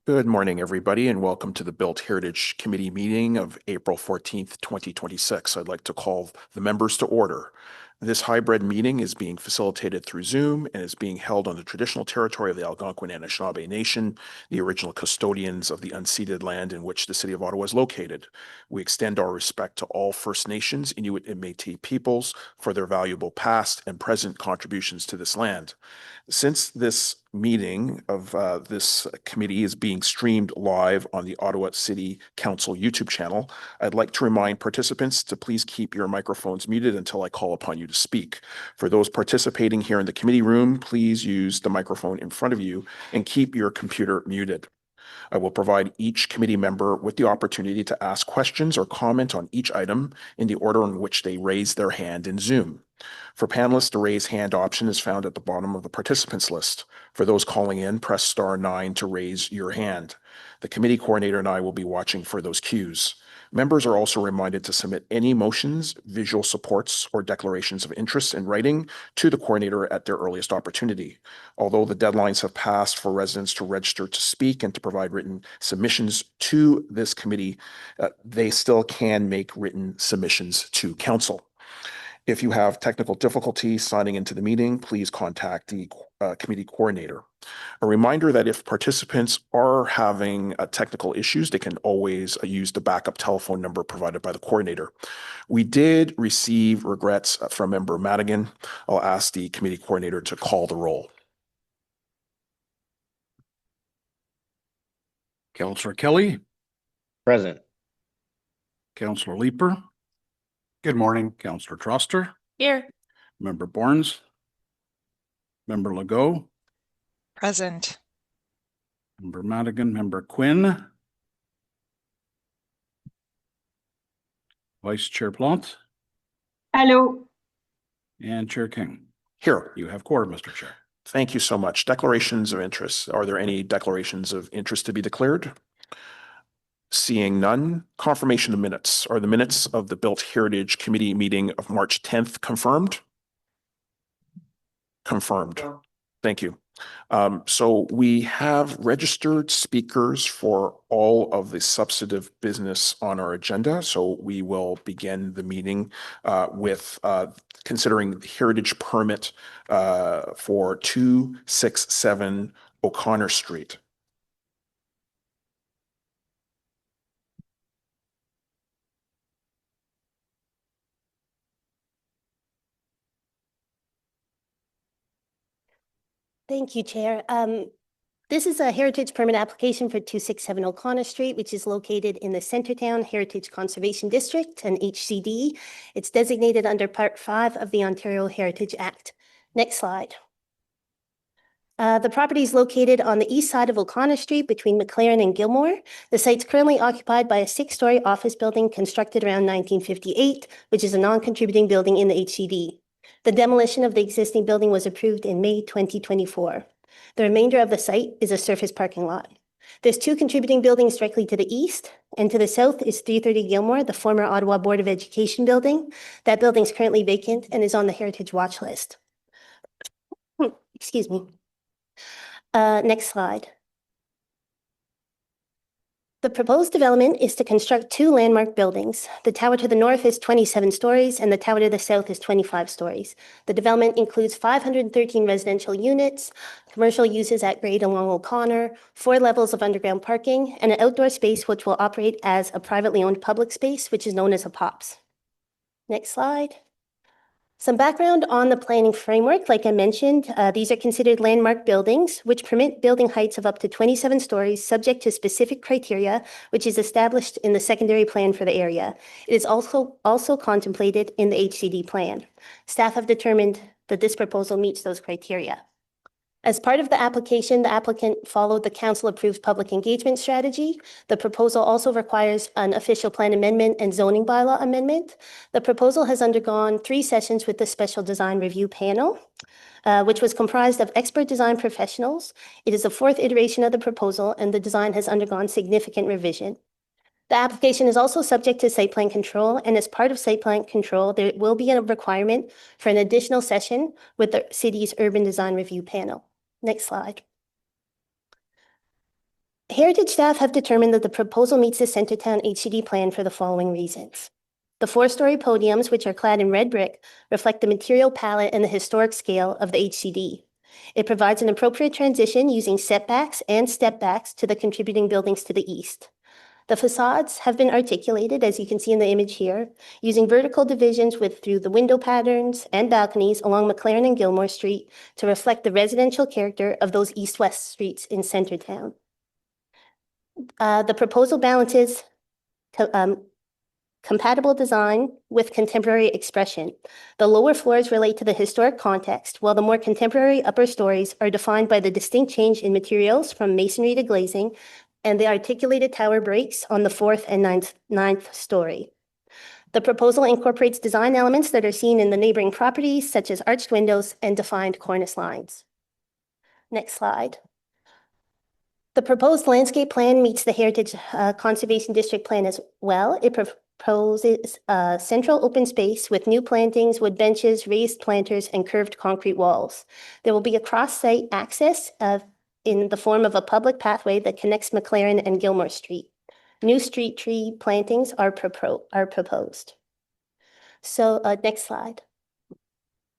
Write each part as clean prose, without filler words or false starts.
Good morning, everybody, and welcome to the Built Heritage Committee meeting of April 14th, 2026. I'd like to call the members to order. This hybrid meeting is being facilitated through Zoom and is being held on the traditional territory of the Algonquin and Anishinaabe Nation, the original custodians of the unceded land in which the City of Ottawa is located. We extend our respect to all First Nations, Inuit, and Métis peoples for their valuable past and present contributions to this land. Since this meeting of this committee is being streamed live on the Ottawa City Council YouTube channel, I'd like to remind participants to please keep your microphones muted until I call upon you to speak. For those participating here in the committee room, please use the microphone in front of you and keep your computer muted. I will provide each committee member with the opportunity to ask questions or comment on each item in the order in which they raise their hand in Zoom. For panelists, the raise hand option is found at the bottom of the participants list. For those calling in, press *9 to raise your hand. The committee coordinator and I will be watching for those cues. Members are also reminded to submit any motions, visual supports, or declarations of interest in writing to the coordinator at their earliest opportunity. Although the deadlines have passed for residents to register to speak and to provide written submissions to this committee, they still can make written submissions to council. If you have technical difficulties signing into the meeting, please contact the committee coordinator. A reminder that if participants are having technical issues, they can always use the backup telephone number provided by the coordinator. We did receive regrets from Member Madigan. I'll ask the committee coordinator to call the roll. Councillor Kelly. Present. Councillor Leeper. Good morning. Councillor Troster. Here. Member Borns. Member Legault. Present. Member Madigan. Member Quinn. Vice Chair Plante. Hello. And Chair King. Here. You have quorum, Mr. Chair. Thank you so much. Declarations of interest. Are there any declarations of interest to be declared? Seeing none. Confirmation of minutes. Are the minutes of the Built Heritage Committee meeting of March 10th confirmed? Confirmed. Thank you. So we have registered speakers for all of the substantive business on our agenda. So we will begin the meeting with considering the heritage permit for 267 O'Connor Street. Thank you, Chair. This is a heritage permit application for 267 O'Connor Street, which is located in the Centretown Heritage Conservation District, an HCD. It's designated under Part 5 of the Ontario Heritage Act. Next slide. The property is located on the east side of O'Connor Street between McLaren and Gilmore. The site's currently occupied by a 6-story office building constructed around 1958, which is a non-contributing building in the HCD. The demolition of the existing building was approved in May 2024. The remainder of the site is a surface parking lot. There's 2 contributing buildings directly to the east, and to the south is 330 Gilmore, the former Ottawa Board of Education building. That building is currently vacant and is on the Heritage Watch list. Excuse me. Next slide. The proposed development is to construct 2 landmark buildings. The tower to the north is 27 stories and the tower to the south is 25 stories. The development includes 513 residential units, commercial uses at grade along O'Connor, 4 levels of underground parking, and an outdoor space which will operate as a privately owned public space, which is known as a POPS. Next slide. Some background on the planning framework. Like I mentioned, these are considered landmark buildings, which permit building heights of up to 27 stories, subject to specific criteria, which is established in the secondary plan for the area. It is also contemplated in the HCD plan. Staff have determined that this proposal meets those criteria. As part of the application, the applicant followed the council-approved public engagement strategy. The proposal also requires an official plan amendment and zoning bylaw amendment. The proposal has undergone 3 sessions with the Special Design Review Panel, which was comprised of expert design professionals. It is the 4th iteration of the proposal, and the design has undergone significant revision. The application is also subject to site plan control, and as part of site plan control, there will be a requirement for an additional session with the city's Urban Design Review Panel. Next slide. Heritage staff have determined that the proposal meets the Centertown HCD plan for the following reasons. The 4-story podiums, which are clad in red brick, reflect the material palette and the historic scale of the HCD. It provides an appropriate transition using setbacks and stepbacks to the contributing buildings to the east. The facades have been articulated, as you can see in the image here, using vertical divisions through the window patterns and balconies along McLaren and Gilmore Street to reflect the residential character of those east-west streets in Centertown. The proposal balances compatible design with contemporary expression. The lower floors relate to the historic context, while the more contemporary upper stories are defined by the distinct change in materials from masonry to glazing and the articulated tower breaks on the 4th and 9th story. The proposal incorporates design elements that are seen in the neighboring properties, such as arched windows and defined cornice lines. Next slide. The proposed landscape plan meets the Heritage Conservation District plan as well. It proposes central open space with new plantings, wood benches, raised planters, and curved concrete walls. There will be a cross-site access in the form of a public pathway that connects McLaren and Gilmore Street. New street tree plantings are proposed. So next slide.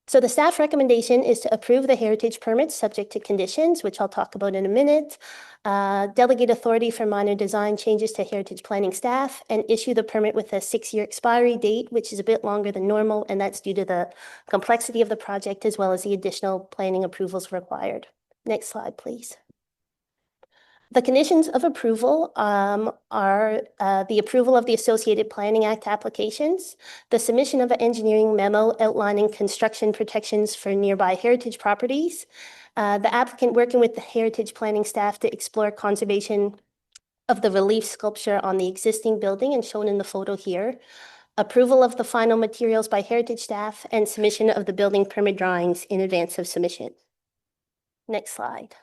So the staff recommendation is to approve the heritage permits subject to conditions, which I'll talk about in a minute, delegate authority for minor design changes to heritage planning staff, and issue the permit with a 6-year expiry date, which is a bit longer than normal, and that's due to the complexity of the project as well as the additional planning approvals required. Next slide, please. The conditions of approval are the approval of the Associated Planning Act applications, the submission of an engineering memo outlining construction protections for nearby heritage properties, the applicant working with the heritage planning staff to explore conservation of the relief sculpture on the existing building and shown in the photo here, approval of the final materials by heritage staff, and submission of the building permit drawings in advance of submission. Next slide.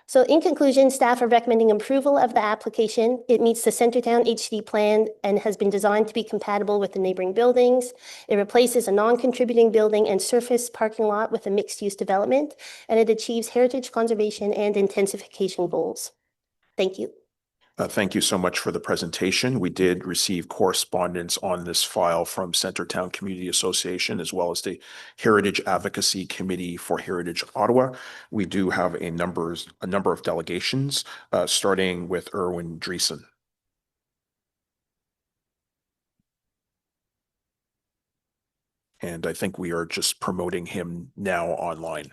So in conclusion, staff are recommending approval of the application. It meets the Centertown HD plan and has been designed to be compatible with the neighboring buildings. It replaces a non-contributing building and surface parking lot with a mixed-use development, and it achieves heritage conservation and intensification goals. Thank you. Thank you so much for the presentation. We did receive correspondence on this file from Centertown Community Association as well as the Heritage Advocacy Committee for Heritage Ottawa. We do have a number of delegations, starting with Erwin Dreesen. And I think we are just promoting him now online.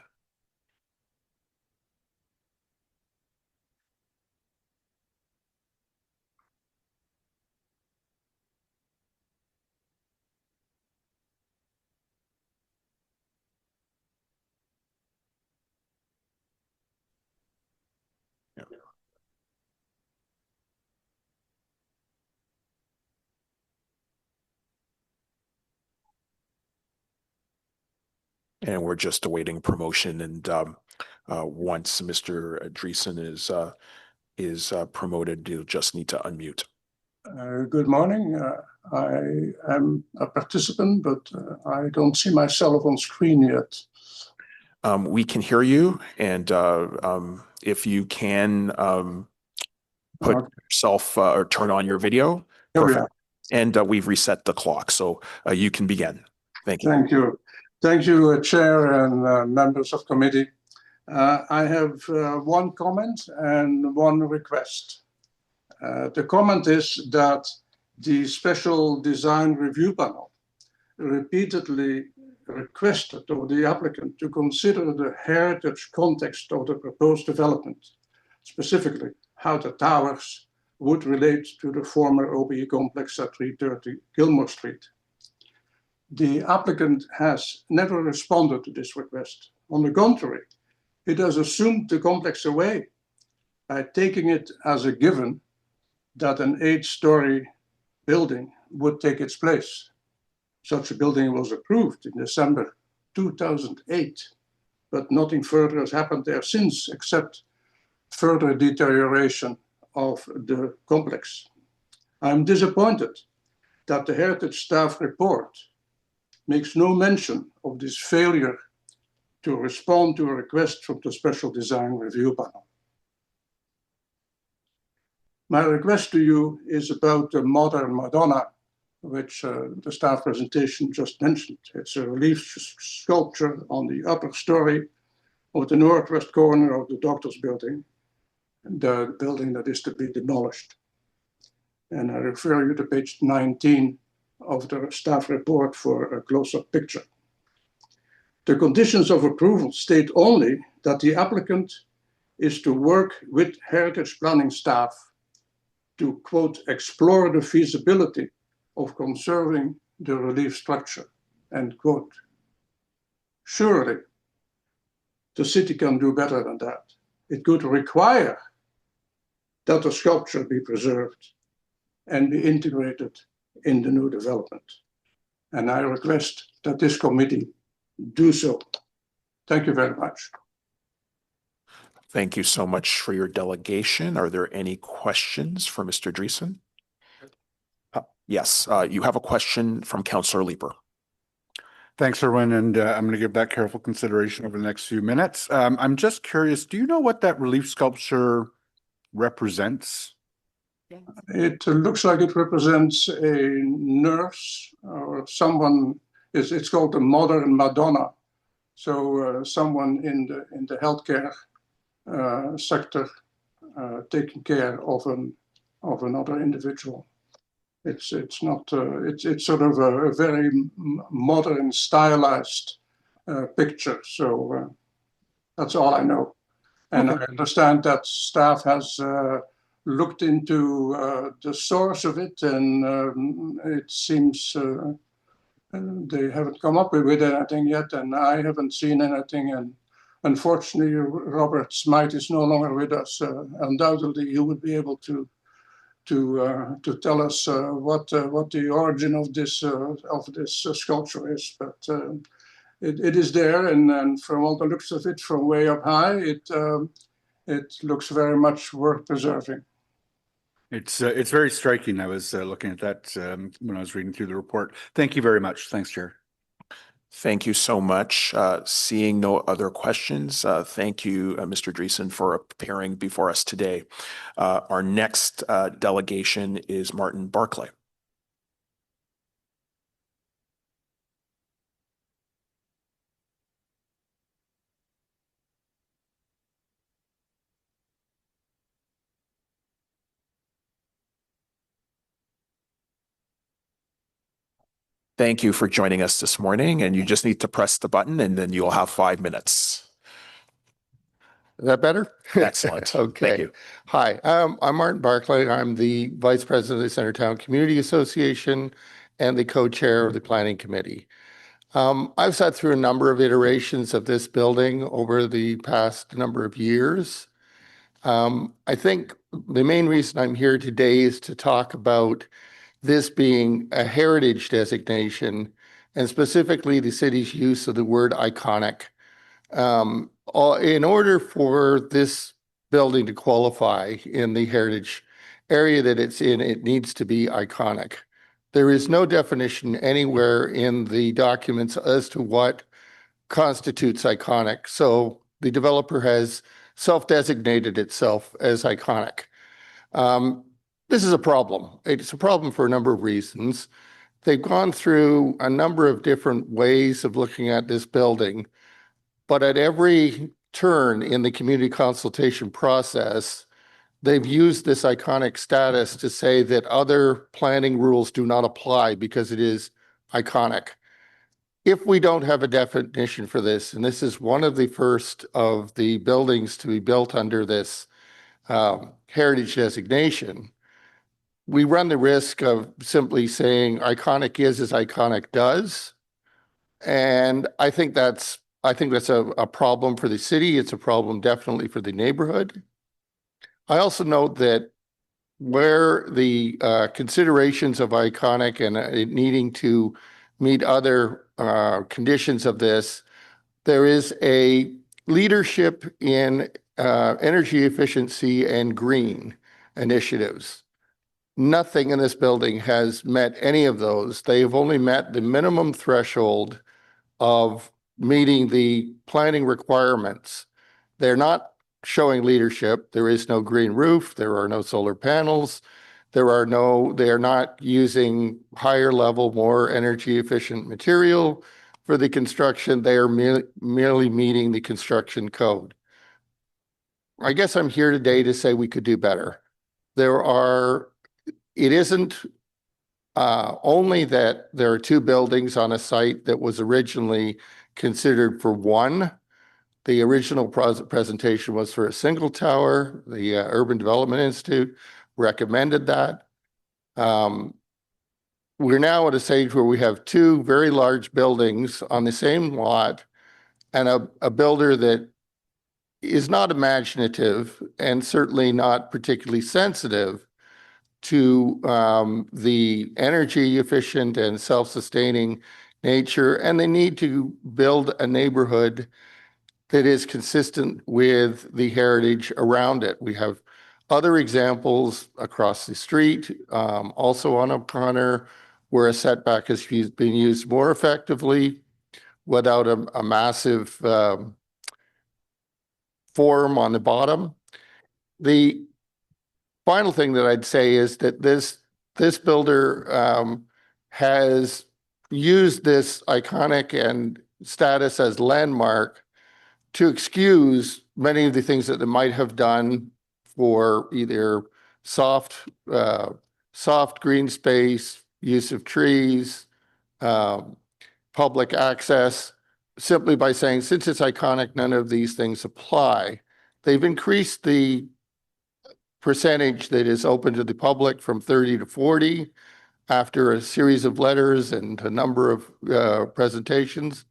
And we're just awaiting promotion. And once Mr. Dreesen is promoted, you'll just need to unmute. Good morning. I am a participant, but I don't see myself on screen yet. We can hear you, and if you can put yourself or turn on your video. Perfect. And we've reset the clock, so you can begin. Thank you. Thank you. Thank you, Chair and members of committee. I have one comment and one request. The comment is that the Special Design Review Panel repeatedly requested of the applicant to consider the heritage context of the proposed development, specifically how the towers would relate to the former OBE complex at 330 Gilmore Street. The applicant has never responded to this request. On the contrary, it has assumed the complex away by taking it as a given that an 8-story building would take its place. Such a building was approved in December 2008, but nothing further has happened there since, except further deterioration of the complex. I'm disappointed that the Heritage Staff report makes no mention of this failure to respond to a request from the Special Design Review Panel. My request to you is about the modern Madonna, which the staff presentation just mentioned. It's a relief sculpture on the upper story of the northwest corner of the doctor's building, the building that is to be demolished. And I refer you to page 19 of the staff report for a close-up picture. The conditions of approval state only that the applicant is to work with heritage planning staff to, quote, explore the feasibility of conserving the relief structure, end quote. Surely, the city can do better than that. It could require that the sculpture be preserved and be integrated in the new development. And I request that this committee do so. Thank you very much. Thank you so much for your delegation. Are there any questions for Mr. Dreesen? Yes, you have a question from Councillor Leeper. Thanks, Erwin, and I'm going to give that careful consideration over the next few minutes. I'm just curious, do you know what that relief sculpture represents? It looks like it represents a nurse or someone. It's called the modern Madonna. So someone in the healthcare sector taking care of another individual. It's not. It's sort of a very modern, stylized picture. So that's all I know. And Okay. I understand that staff has looked into the source of it, and it seems they haven't come up with anything yet, and I haven't seen anything. And unfortunately, Robert Smythe is no longer with us. Undoubtedly, he would be able to tell us what the origin of this sculpture is. But it is there, and from all the looks of it, from way up high, it looks very much worth preserving. It's very striking. I was looking at that when I was reading through the report. Thank you very much. Thanks, Chair. Thank you so much. Seeing no other questions, thank you, Mr. Dreesen, for appearing before us today. Our next delegation is Martin Barclay. Thank you for joining us this morning, and you just need to press the button and then you'll have 5 minutes. Is that better? Excellent. Okay. Thank you. Hi, I'm Martin Barclay. I'm the Vice President of the Centertown Community Association and the co-chair of the Planning Committee. I've sat through a number of iterations of this building over the past number of years. I think the main reason I'm here today is to talk about this being a heritage designation, and specifically the city's use of the word iconic. In order for this building to qualify in the heritage area that it's in, it needs to be iconic. There is no definition anywhere in the documents as to what constitutes iconic. So the developer has self-designated itself as iconic. This is a problem. It's a problem for a number of reasons. They've gone through a number of different ways of looking at this building, but at every turn in the community consultation process, they've used this iconic status to say that other planning rules do not apply because it is iconic. If we don't have a definition for this, and this is one of the first of the buildings to be built under this heritage designation, we run the risk of simply saying iconic is as iconic does. And I think that's a problem for the city. It's a problem definitely for the neighborhood. I also note that where the considerations of iconic and it needing to meet other conditions of this, there is a leadership in energy efficiency and green initiatives. Nothing in this building has met any of those. They have only met the minimum threshold of meeting the planning requirements. They're not showing leadership. There is no green roof. There are no solar panels. They are not using higher level, more energy efficient material for the construction. They are merely meeting the construction code. I guess I'm here today to say we could do better. It isn't only that there are two buildings on a site that was originally considered for one. The original presentation was for a single tower. The Urban Development Institute recommended that. We're now at a stage where we have two very large buildings on the same lot and a builder that is not imaginative and certainly not particularly sensitive to the energy efficient and self-sustaining nature, and they need to build a neighborhood that is consistent with the heritage around it. We have other examples across the street, also on O'Connor, where a setback has been used more effectively without a massive form on the bottom. The final thing that I'd say is that this builder has used this iconic and status as landmark to excuse many of the things that they might have done for either soft green space, use of trees, public access, simply by saying, since it's iconic, none of these things apply. They've increased the percentage that is open to the public from 30 to 40 after a series of letters and a number of presentations.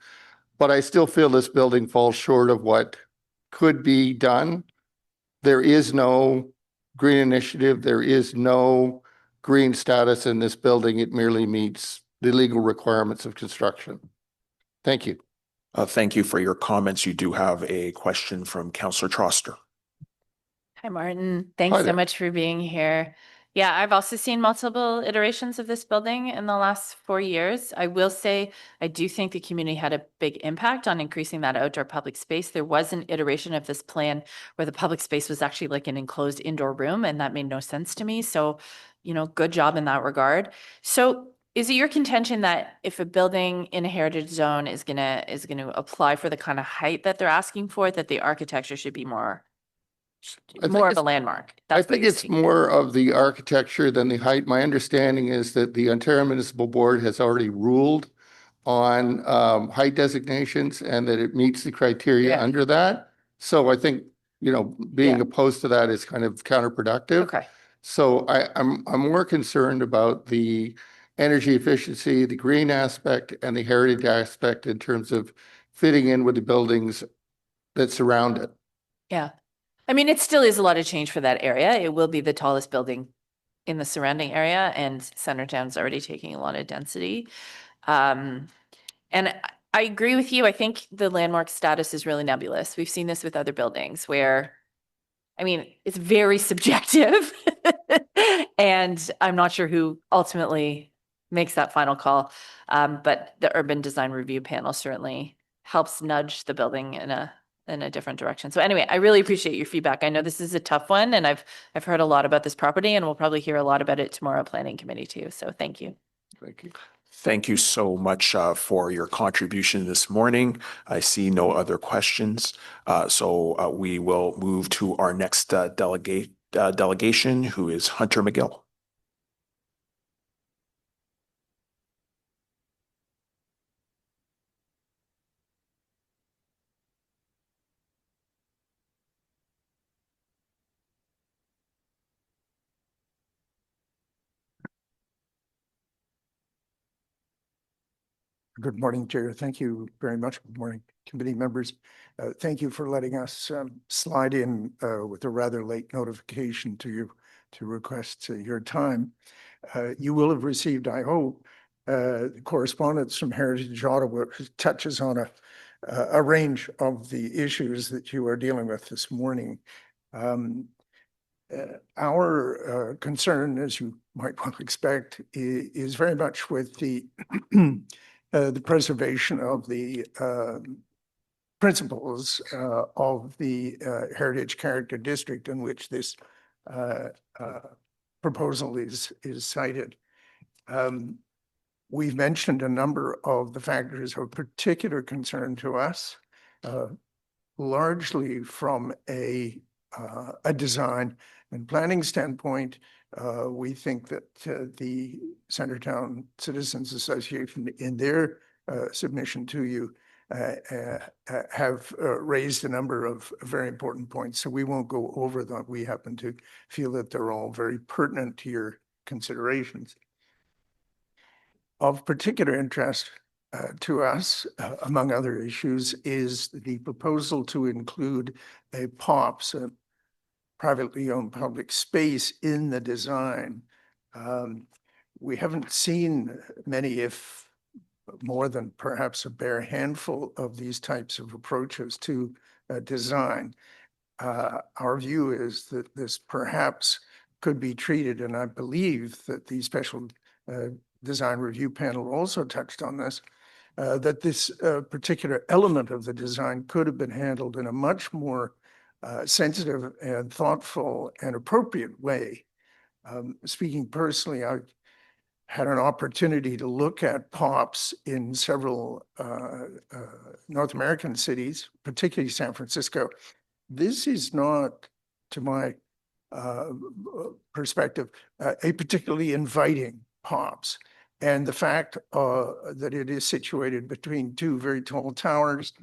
But I still feel this building falls short of what could be done. There is no green initiative. There is no green status in this building. It merely meets the legal requirements of construction. Thank you. Thank you for your comments. You do have a question from Councillor Troster. Hi, Martin. Thanks Hi so there. much for being here. Yeah, I've also seen multiple iterations of this building in the last 4 years. I will say, I do think the community had a big impact on increasing that outdoor public space. There was an iteration of this plan where the public space was actually like an enclosed indoor room, and that made no sense to me. So, good job in that regard. So is it your contention that if a building in a heritage zone is gonna apply for the kind of height that they're asking for, that the architecture should be more think of a it's- landmark? I That's what think you're it's speaking. more of the architecture than the height. My understanding is that the Ontario Municipal Board has already ruled on height designations and that it meets the criteria Yeah. under that. So I think, being Yeah. opposed to that is kind of counterproductive. Okay. So I'm more concerned about the energy efficiency, the green aspect, and the heritage aspect in terms of fitting in with the buildings that surround it. Yeah. I mean, it still is a lot of change for that area. It will be the tallest building in the surrounding area, and Centertown's already taking a lot of density. And I agree with you. I think the landmark status is really nebulous. We've seen this with other buildings where, it's very subjective. And I'm not sure who ultimately makes that final call. But the Urban Design Review Panel certainly helps nudge the building in a different direction. So anyway, I really appreciate your feedback. I know this is a tough one, and I've heard a lot about this property, and we'll probably hear a lot about it tomorrow at Planning Committee too. So thank you. Thank you. Thank you so much for your contribution this morning. I see no other questions. So we will move to our next delegation, who is Hunter McGill. Good morning, Chair. Thank you very much. Good morning, committee members. Thank you for letting us slide in with a rather late notification to you to request your time. You will have received, I hope, correspondence from Heritage Ottawa, which touches on a range of the issues that you are dealing with this morning. Our concern, as you might well expect, is very much with the preservation of the principles of the Heritage Character District in which this proposal is cited. We've mentioned a number of the factors of particular concern to us, largely from a design and planning standpoint. We think that the Centertown Citizens Association, in their submission to you, have raised a number of very important points. So we won't go over them. We happen to feel that they're all very pertinent to your considerations. Of particular interest to us, among other issues, is the proposal to include a POPs, a privately owned public space, in the design. We haven't seen many, if more than perhaps a bare handful, of these types of approaches to design. Our view is that this perhaps could be treated, and I believe that the special design review panel also touched on this, that this particular element of the design could have been handled in a much more sensitive and thoughtful and appropriate way. Speaking personally, I had an opportunity to look at POPs in several North American cities, particularly San Francisco. This is not, to my perspective, a particularly inviting POPs. And the fact that it is situated between two very tall towers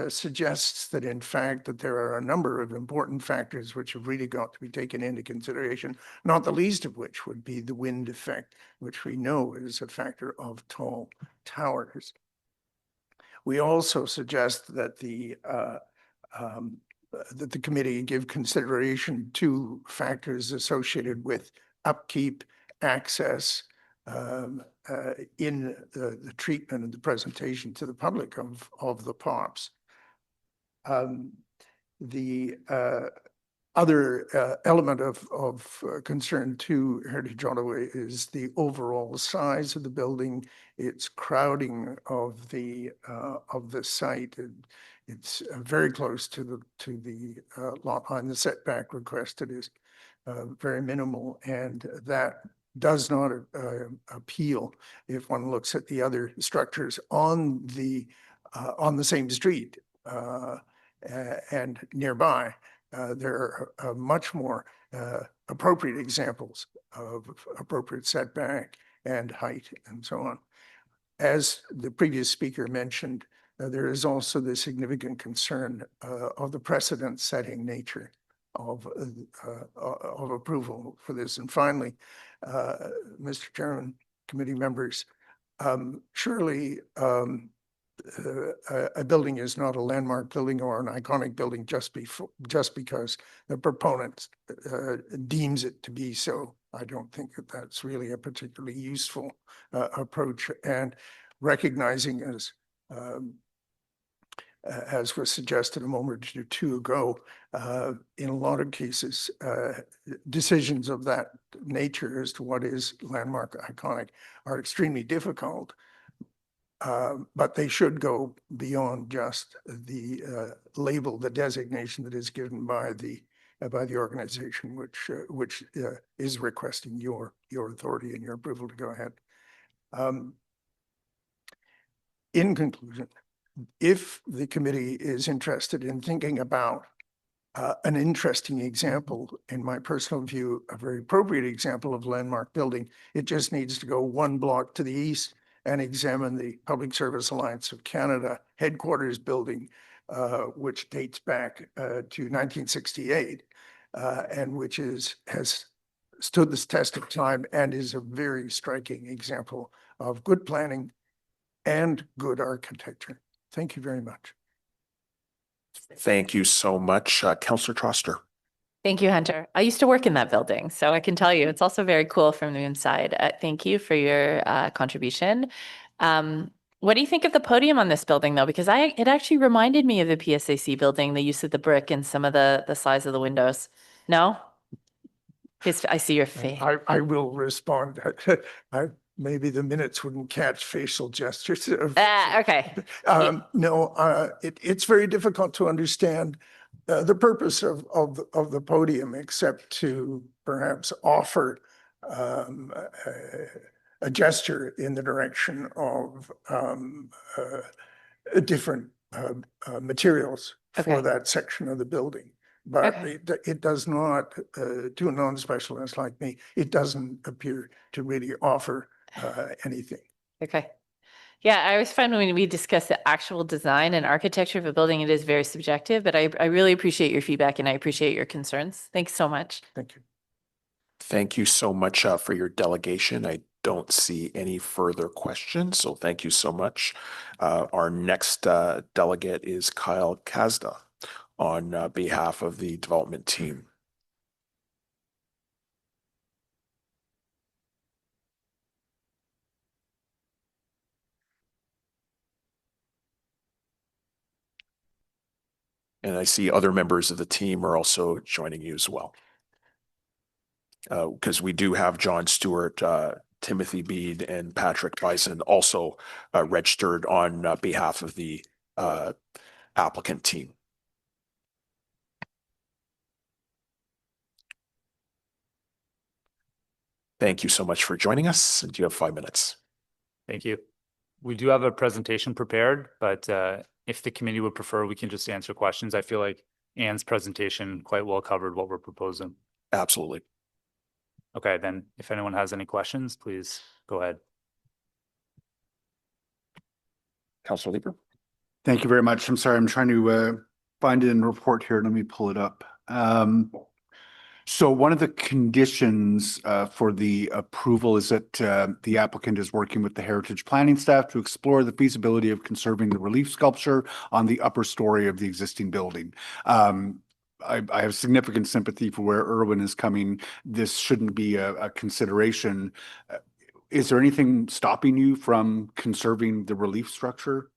suggests that, in fact, that there are a number of important factors which have really got to be taken into consideration, not the least of which would be the wind effect, which we know is a factor of tall towers. We also suggest that the committee give consideration to factors associated with upkeep, access, in the treatment and the presentation to the public of the POPs. The other element of concern to Heritage Ottawa is the overall size of the building, its crowding of the site. It's very close to the lot line. The setback requested is very minimal, and that does not appeal if one looks at the other structures on the same street and nearby. There are much more appropriate examples of appropriate setback and height and so on. As the previous speaker mentioned, there is also the significant concern of the precedent-setting nature of approval for this. And finally, Mr. Chairman, committee members, surely a building is not a landmark building or an iconic building just because the proponent deems it to be so. I don't think that that's really a particularly useful approach. And recognizing, as was suggested a moment or two ago, in a lot of cases, decisions of that nature as to what is landmark iconic are extremely difficult, but they should go beyond just the label, the designation that is given by the organization which is requesting your authority and your approval to go ahead. In conclusion, if the committee is interested in thinking about an interesting example, in my personal view, a very appropriate example of landmark building, it just needs to go one block to the east and examine the Public Service Alliance of Canada headquarters building, which dates back to 1968 and which has stood the test of time and is a very striking example of good planning and good architecture. Thank you very much. Thank you so much. Councillor Troster. Thank you, Hunter. I used to work in that building, so I can tell you it's also very cool from the inside. Thank you for your contribution. What do you think of the podium on this building, though? Because it actually reminded me of the PSAC building, the use of the brick and some of the size of the windows. No? I see your face. I will respond. maybe the minutes wouldn't catch facial gestures. Okay. No, it's very difficult to understand the purpose of the podium, except to perhaps offer a gesture in the direction of different materials for Okay. that section of the building. But Okay. it does not, to a non-specialist like me, it doesn't appear to really offer anything. Okay. Yeah, I always find when we discuss the actual design and architecture of a building, it is very subjective, but I really appreciate your feedback and I appreciate your concerns. Thanks so much. Thank you. Thank you so much for your delegation. I don't see any further questions, so thank you so much. Our next delegate is Kyle Kazda on behalf of the development team. And I see other members of the team are also joining you as well. Because we do have John Stewart, Timothy Bede, and Patrick Bison also registered on behalf of the applicant team. Thank you so much for joining us. And you have 5 minutes. Thank you. We do have a presentation prepared, but if the committee would prefer, we can just answer questions. I feel like Anne's presentation quite well covered what we're proposing. Absolutely. Okay, then if anyone has any questions, please go ahead. Councilor Leeper. Thank you very much. I'm sorry, I'm trying to find it in the report here. Let me pull it up. So one of the conditions for the approval is that the applicant is working with the heritage planning staff to explore the feasibility of conserving the relief sculpture on the upper story of the existing building. I have significant sympathy for where Irwin is coming. This shouldn't be a consideration. Is there anything stopping you from conserving the relief structure?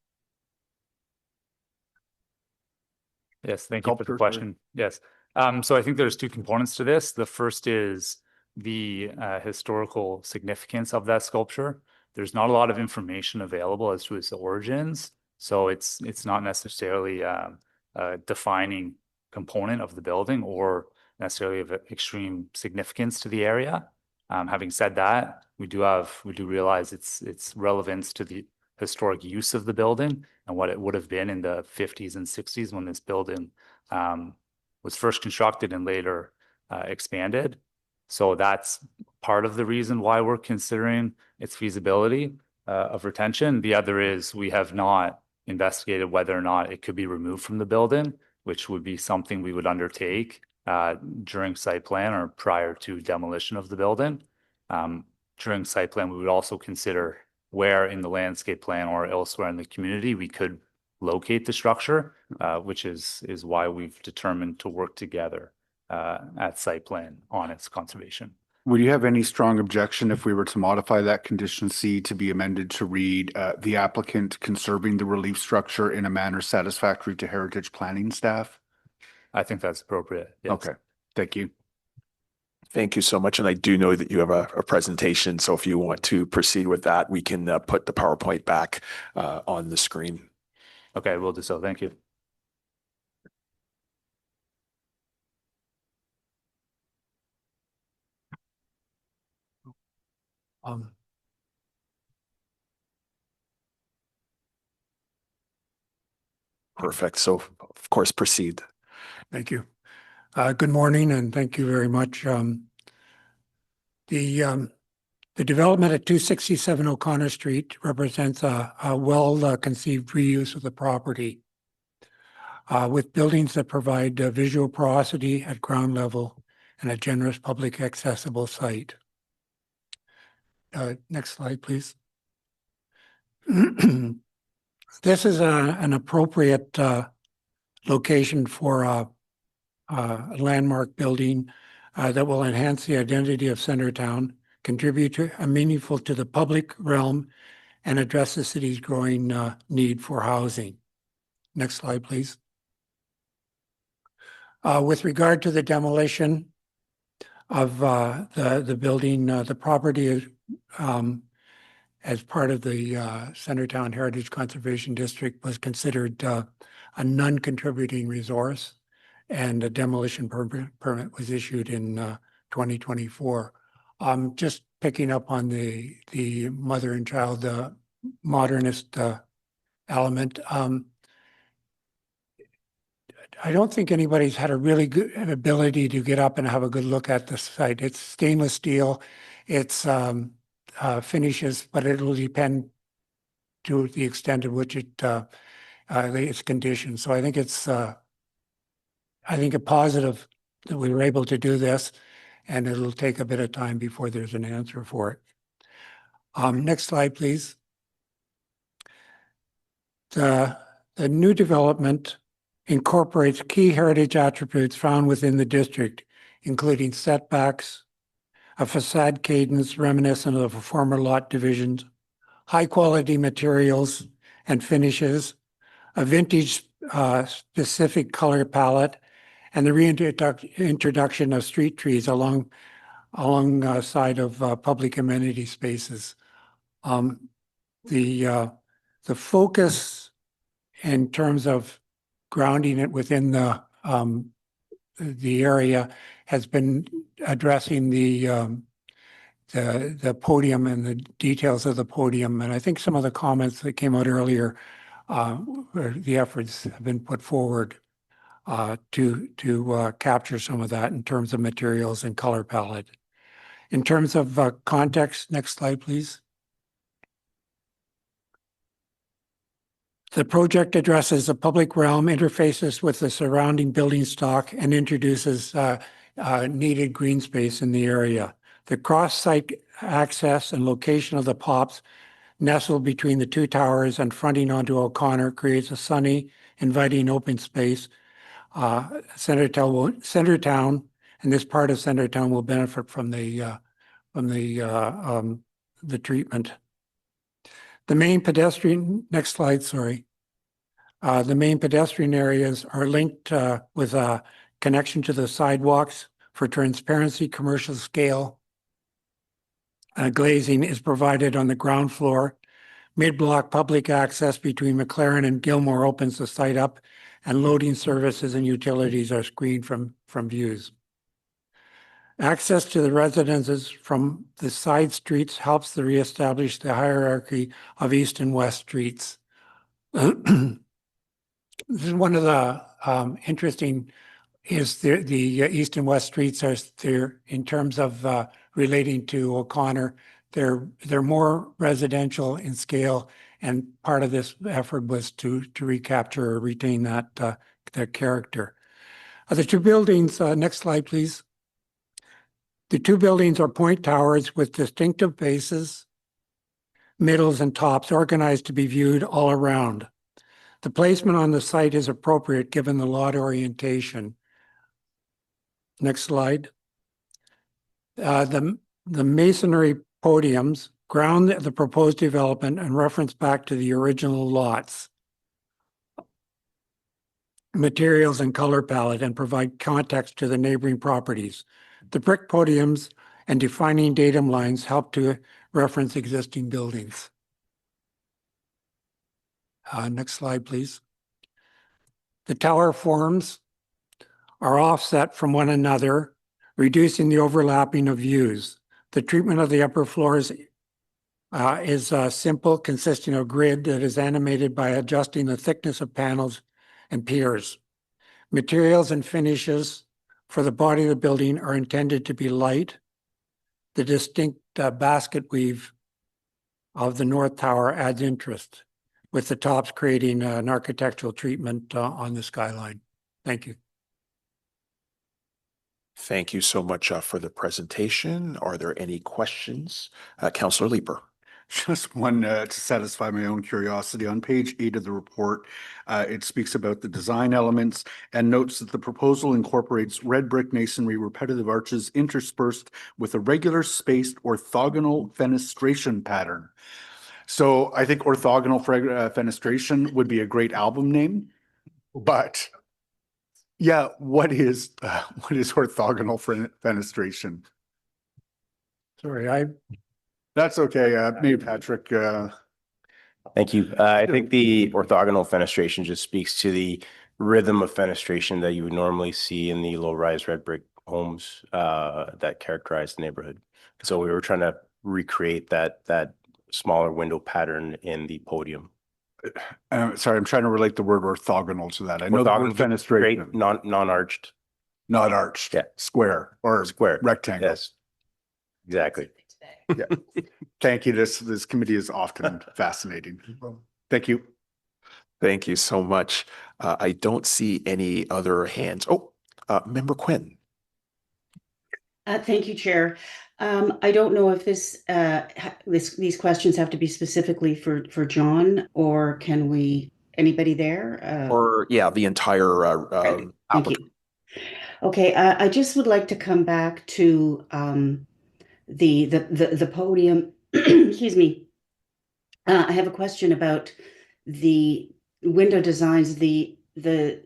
Yes, thank you for the question. Yes. So I think there's 2 components to this. The first is the historical significance of that sculpture. There's not a lot of information available as to its origins, so it's not necessarily a defining component of the building or necessarily of extreme significance to the area. Having said that, we do realize its relevance to the historic use of the building and what it would have been in the 50s and 60s when this building was first constructed and later expanded. So that's part of the reason why we're considering its feasibility of retention. The other is we have not investigated whether or not it could be removed from the building, which would be something we would undertake during site plan or prior to demolition of the building. During site plan, we would also consider where in the landscape plan or elsewhere in the community we could locate the structure, which is why we've determined to work together at site plan on its conservation. Would you have any strong objection if we were to modify that condition C to be amended to read the applicant conserving the relief structure in a manner satisfactory to heritage planning staff? I think that's appropriate. Yes. Okay, thank you. Thank you so much. And I do know that you have a presentation. So if you want to proceed with that, we can put the PowerPoint back on the screen. Okay, we'll do so. Thank you. Perfect. So of course, proceed. Thank you. Good morning, and thank you very much. The development at 267 O'Connor Street represents a well-conceived reuse of the property with buildings that provide visual porosity at ground level and a generous public accessible site. Next slide, please. This is an appropriate location for a landmark building that will enhance the identity of Centertown, contribute to meaningful to the public realm, and address the city's growing need for housing. Next slide, please. With regard to the demolition of the building, the property as part of the Centertown Heritage Conservation District was considered a non-contributing resource, and a demolition permit was issued in 2024. Just picking up on the mother and child modernist element. I don't think anybody's had a really good ability to get up and have a good look at the site. It's stainless steel, it's finishes, but it'll depend to the extent of which its condition. So I think it's a positive that we were able to do this, and it'll take a bit of time before there's an answer for it. Next slide, please. The new development incorporates key heritage attributes found within the district, including setbacks, a facade cadence reminiscent of the former lot divisions, high-quality materials and finishes, a vintage specific color palette, and the reintroduction of street trees alongside of public amenity spaces. The focus in terms of grounding it within the area has been addressing the podium and the details of the podium. And I think some of the comments that came out earlier, the efforts have been put forward to capture some of that in terms of materials and color palette. In terms of context, next slide, please. The project addresses the public realm, interfaces with the surrounding building stock, and introduces needed green space in the area. The cross-site access and location of the POPs nestled between the two towers and fronting onto O'Connor creates a sunny, inviting open space. Centertown and this part of Centertown will benefit from the treatment. The main pedestrian, next slide, sorry. The main pedestrian areas are linked with a connection to the sidewalks for transparency, commercial scale. Glazing is provided on the ground floor. Mid-block public access between McLaren and Gilmore opens the site up, and loading services and utilities are screened from views. Access to the residences from the side streets helps to reestablish the hierarchy of east and west streets. This is one of the interesting is the east and west streets are there in terms of relating to O'Connor. They're more residential in scale, and part of this effort was to recapture or retain that character. The two buildings, next slide, please. The two buildings are point towers with distinctive bases, middles, and tops organized to be viewed all around. The placement on the site is appropriate given the lot orientation. Next slide. The masonry podiums ground the proposed development and reference back to the original lots, materials and color palette, and provide context to the neighboring properties. The brick podiums and defining datum lines help to reference existing buildings. Next slide, please. The tower forms are offset from one another, reducing the overlapping of views. The treatment of the upper floors is simple, consisting of a grid that is animated by adjusting the thickness of panels and piers. Materials and finishes for the body of the building are intended to be light. The distinct basket weave of the North Tower adds interest, with the tops creating an architectural treatment on the skyline. Thank you. Thank you so much for the presentation. Are there any questions? Councillor Leeper. Just one to satisfy my own curiosity. On page 8 of the report, it speaks about the design elements and notes that the proposal incorporates red brick masonry repetitive arches interspersed with a regular spaced orthogonal fenestration pattern. So I think orthogonal fenestration would be a great album name, but yeah, what is orthogonal fenestration? Sorry, That's okay. Maybe Patrick, Thank you. I think the orthogonal fenestration just speaks to the rhythm of fenestration that you would normally see in the low-rise red brick homes that characterize the neighborhood. So we were trying to recreate that smaller window pattern in the podium. sorry, I'm trying to relate the word orthogonal to that. I know the word Orthogonal, straight, fenestration, non-arched. not arched. Yeah. Square or Square. rectangle. Yes, exactly. Yeah. Thank you. This committee is often fascinating. Thank you. Thank you so much. I don't see any other hands. Oh, Member Quinn. Thank you, Chair. I don't know if these questions have to be specifically for John, or can anybody there? Or yeah, the entire Thank you. Okay, I just would like to come back to the podium. Excuse me. I have a question about the window designs. All the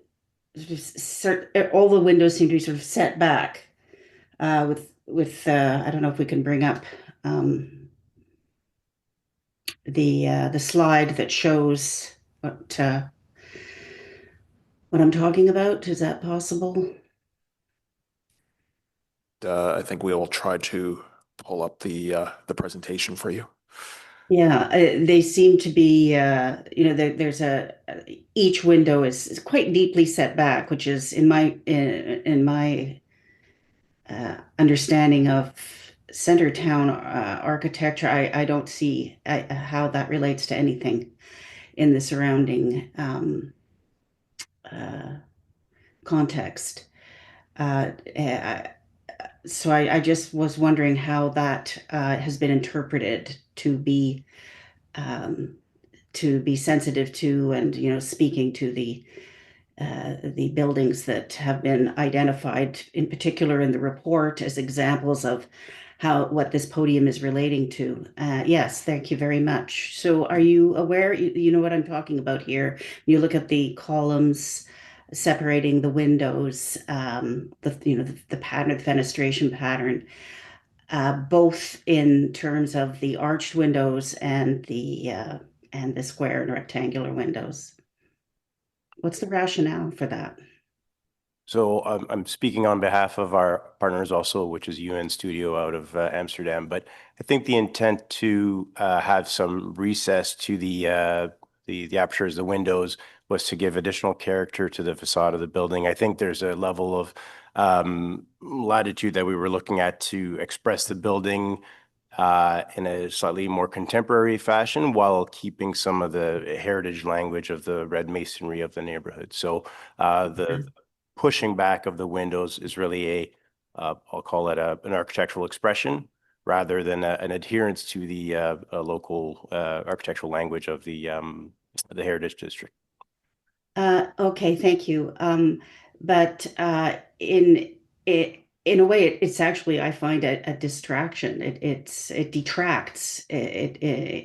windows seem to be sort of set back with I don't know if we can bring up the slide that shows what I'm talking about. Is that possible? I think we will try to pull up the presentation for you. Yeah, they seem to be, there's each window is quite deeply set back, which is in my understanding of Centertown architecture, I don't see how that relates to anything in the surrounding context. So I just was wondering how that has been interpreted to be sensitive to, and speaking to the buildings that have been identified in particular in the report as examples of what this podium is relating to. Yes, thank you very much. So are you aware, you know what I'm talking about here? You look at the columns separating the windows, the pattern, the fenestration pattern, both in terms of the arched windows and the square and rectangular windows. What's the rationale for that? So I'm speaking on behalf of our partners also, which is UN Studio out of Amsterdam. But I think the intent to have some recess to the apertures, the windows, was to give additional character to the facade of the building. I think there's a level of latitude that we were looking at to express the building in a slightly more contemporary fashion while keeping some of the heritage language of the red masonry of the neighborhood. So the pushing back of the windows is really I'll call it an architectural expression rather than an adherence to the local architectural language of the heritage district. Okay, thank you. But in a way, it's actually, I find a distraction. It detracts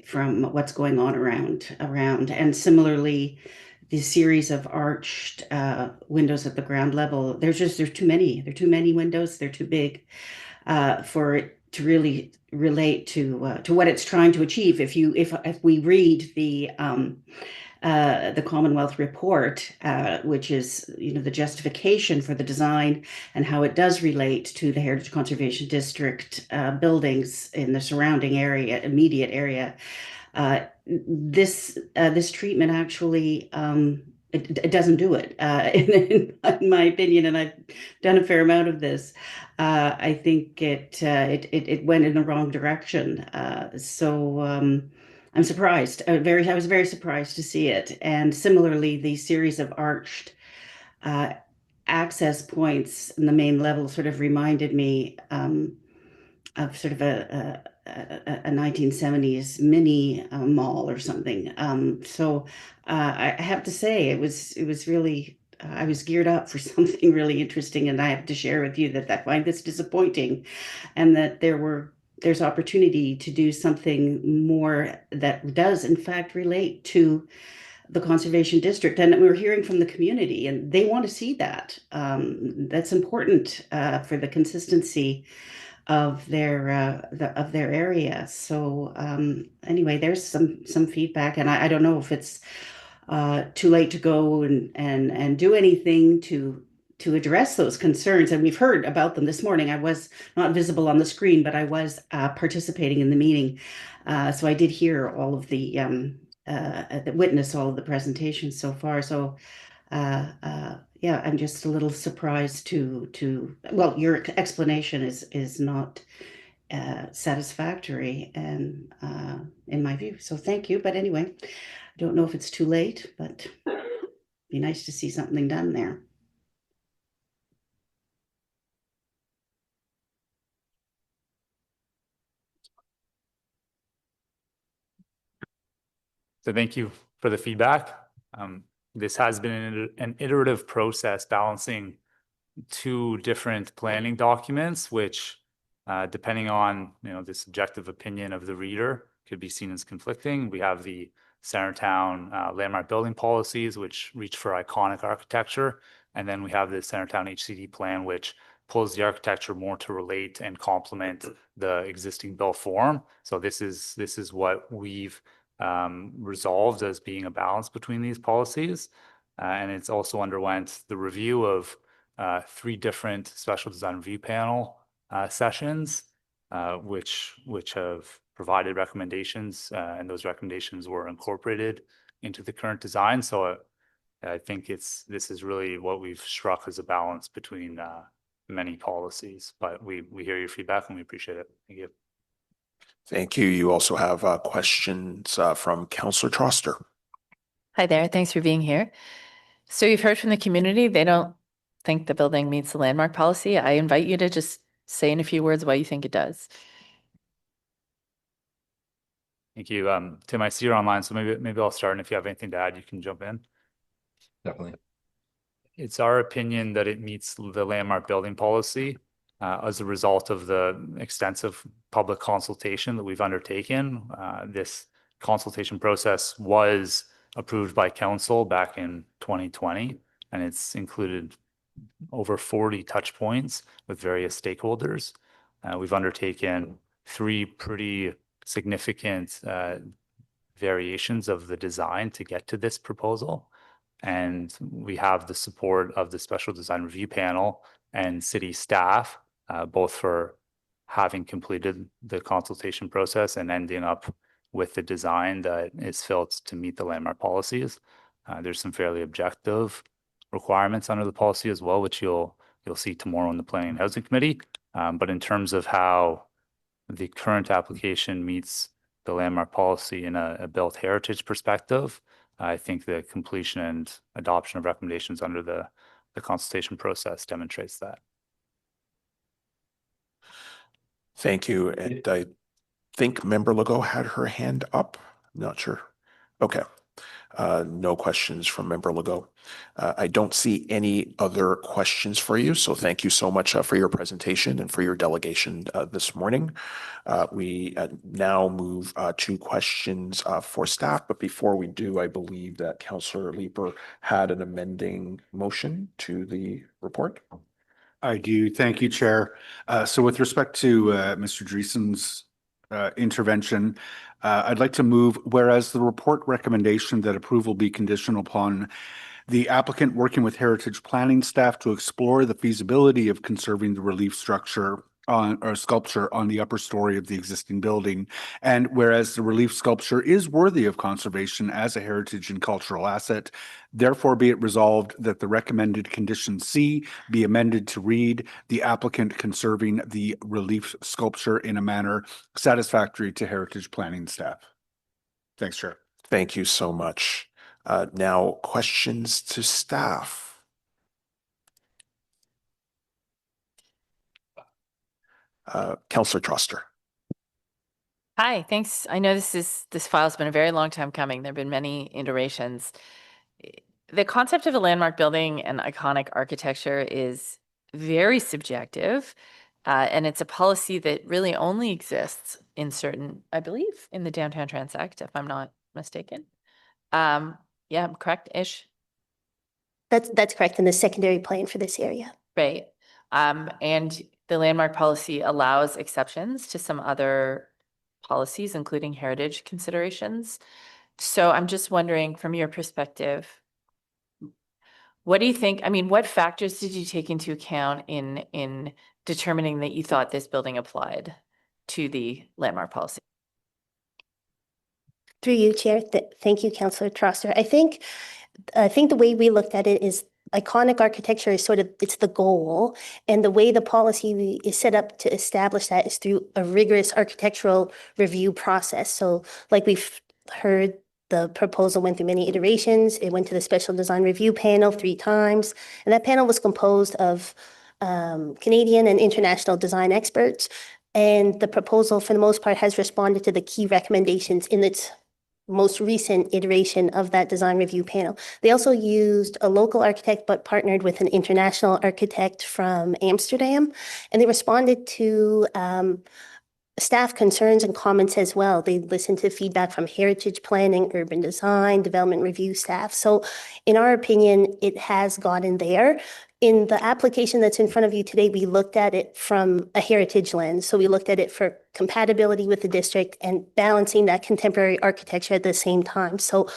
from what's going on around. And similarly, the series of arched windows at the ground level, there's too many. There are too many windows. They're too big for it to really relate to what it's trying to achieve. If we read the Commonwealth report, which is the justification for the design and how it does relate to the Heritage Conservation District buildings in the surrounding area, immediate area. This treatment actually it doesn't do it in my opinion, and I've done a fair amount of this. I think it went in the wrong direction. So I'm surprised. I was very surprised to see it. And similarly, the series of arched access points in the main level sort of reminded me of sort of a 1970s mini mall or something. So I have to say it was really I was geared up for something really interesting, and I have to share with you that I find this disappointing, and that there's opportunity to do something more that does in fact relate to the conservation district. And we're hearing from the community, and they want to see that. That's important for the consistency of their area. So anyway, there's some feedback, and I don't know if it's too late to go and do anything to address those concerns. And we've heard about them this morning. I was not visible on the screen, but I was participating in the meeting. So I did hear all of the witness all of the presentations so far. So yeah, I'm just a little surprised well, your explanation is not satisfactory and in my view. So thank you. But anyway, I don't know if it's too late, but it'd be nice to see something done there. So thank you for the feedback. This has been an iterative process balancing two different planning documents, which depending on the subjective opinion of the reader could be seen as conflicting. We have the Centertown landmark building policies, which reach for iconic architecture. And then we have the Centertown HCD plan, which pulls the architecture more to relate and complement the existing built form. So this is what we've resolved as being a balance between these policies. And it's also underwent the review of 3 different special design review panel sessions, which have provided recommendations, and those recommendations were incorporated into the current design. So I think this is really what we've struck as a balance between many policies. But we hear your feedback and we appreciate it. Thank you. Thank you. You also have questions from Councillor Troster. Hi there. Thanks for being here. So you've heard from the community. They don't think the building meets the landmark policy. I invite you to just say in a few words why you think it does. Thank you. Tim, I see you're online, so maybe I'll start, and if you have anything to add, you can jump in. Definitely. It's our opinion that it meets the landmark building policy as a result of the extensive public consultation that we've undertaken. This consultation process was approved by council back in 2020, and it's included over 40 touch points with various stakeholders. We've undertaken 3 pretty significant variations of the design to get to this proposal. And we have the support of the Special Design Review Panel and city staff, both for having completed the consultation process and ending up with the design that is felt to meet the landmark policies. There's some fairly objective requirements under the policy as well, which you'll see tomorrow in the Planning and Housing Committee. But in terms of how the current application meets the landmark policy in a built heritage perspective, I think the completion and adoption of recommendations under the consultation process demonstrates that. Thank you. And I think Member Legault had her hand up. I'm not sure. Okay. No questions from Member Legault. I don't see any other questions for you. So thank you so much for your presentation and for your delegation this morning. We now move to questions for staff. But before we do, I believe that Councillor Leeper had an amending motion to the report. I do. Thank you, Chair. So with respect to Mr. Dreesen's intervention, I'd like to move, whereas the report recommendation that approval be conditional upon the applicant working with heritage planning staff to explore the feasibility of conserving the relief structure or sculpture on the upper story of the existing building. And whereas the relief sculpture is worthy of conservation as a heritage and cultural asset, therefore be it resolved that the recommended condition C be amended to read the applicant conserving the relief sculpture in a manner satisfactory to heritage planning staff. Thanks, Chair. Thank you so much. Now, questions to staff. Councillor Troster. Hi, thanks. I know this file's been a very long time coming. There have been many iterations. The concept of a landmark building and iconic architecture is very subjective, and it's a policy that really only exists in certain, I believe, in the downtown transect, if I'm not mistaken. Yeah, I'm correct-ish. That's correct, in the secondary plan for this area. Right. And the landmark policy allows exceptions to some other policies, including heritage considerations. So I'm just wondering, from your perspective, what do you think? I mean, what factors did you take into account in determining that you thought this building applied to the landmark policy? Through you, Chair. Thank you, Councillor Trosser. I think the way we looked at it is iconic architecture is sort of, it's the goal. And the way the policy is set up to establish that is through a rigorous architectural review process. So like we've heard, the proposal went through many iterations. It went to the special design review panel 3 times. And that panel was composed of Canadian and international design experts. And the proposal, for the most part, has responded to the key recommendations in its most recent iteration of that design review panel. They also used a local architect, but partnered with an international architect from Amsterdam, and they responded to staff concerns and comments as well. They listened to feedback from heritage planning, urban design, development review staff. So in our opinion, it has gotten there. In the application that's in front of you today, we looked at it from a heritage lens. So we looked at it for compatibility with the district and balancing that contemporary architecture at the same time. So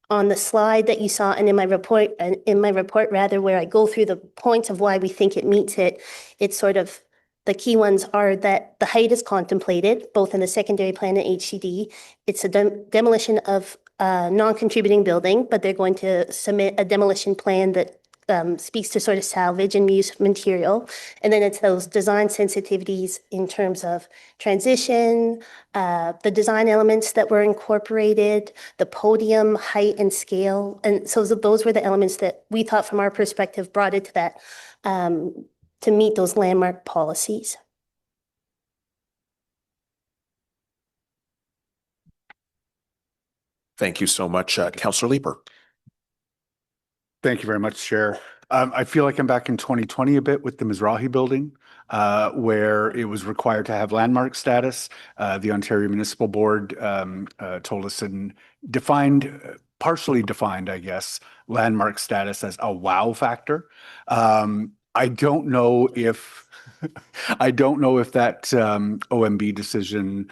on the slide that you saw and in my report rather, where I go through the points of why we think it meets it, it's sort of the key ones are that the height is contemplated both in the secondary plan and HCD. It's a demolition of a non-contributing building, but they're going to submit a demolition plan that speaks to sort of salvage and reuse material. And then it's those design sensitivities in terms of transition, the design elements that were incorporated, the podium height and scale. And so those were the elements that we thought from our perspective brought it to that, to meet those landmark policies. Thank you so much, Councillor Leeper. Thank you very much, Chair. I feel like I'm back in 2020 a bit with the Mizrahi building, where it was required to have landmark status. The Ontario Municipal Board told us and partially defined, I guess, landmark status as a wow factor. I don't know if that OMB decision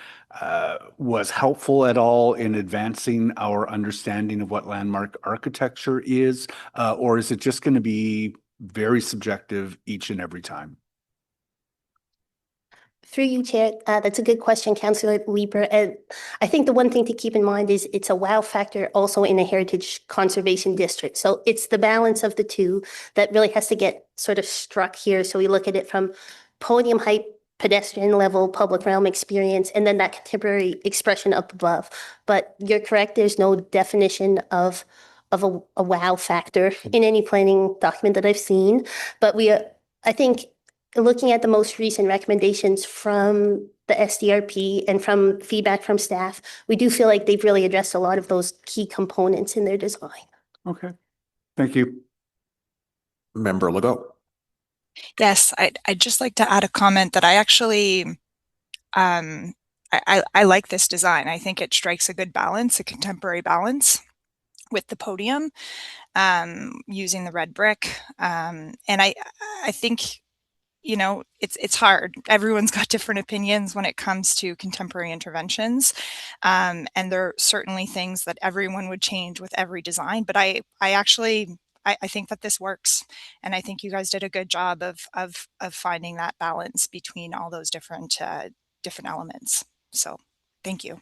was helpful at all in advancing our understanding of what landmark architecture is, or is it just going to be very subjective each and every time? Through you, Chair, that's a good question, Councillor Leeper. And I think the one thing to keep in mind is it's a wow factor also in a heritage conservation district. So it's the balance of the two that really has to get sort of struck here. So we look at it from podium height, pedestrian level, public realm experience, and then that contemporary expression up above. But you're correct, there's no definition of a wow factor in any planning document that I've seen. But I think looking at the most recent recommendations from the SDRP and from feedback from staff, we do feel like they've really addressed a lot of those key components in their design. Okay, thank you. Member Legault. Yes, I'd just like to add a comment that I actually, I like this design. I think it strikes a good balance, a contemporary balance with the podium, using the red brick. And I think, you know, it's hard. Everyone's got different opinions when it comes to contemporary interventions. And there are certainly things that everyone would change with every design, but I think that this works. And I think you guys did a good job of finding that balance between all those different elements. So thank you.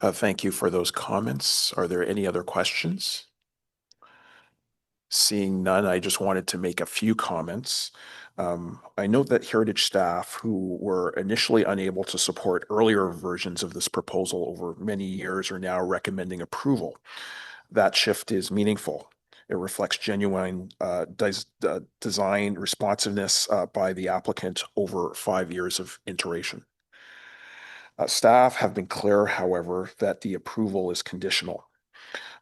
Thank you for those comments. Are there any other questions? Seeing none, I just wanted to make a few comments. I note that Heritage staff who were initially unable to support earlier versions of this proposal over many years are now recommending approval. That shift is meaningful. It reflects genuine design responsiveness by the applicant over 5 years of iteration. Staff have been clear, however, that the approval is conditional.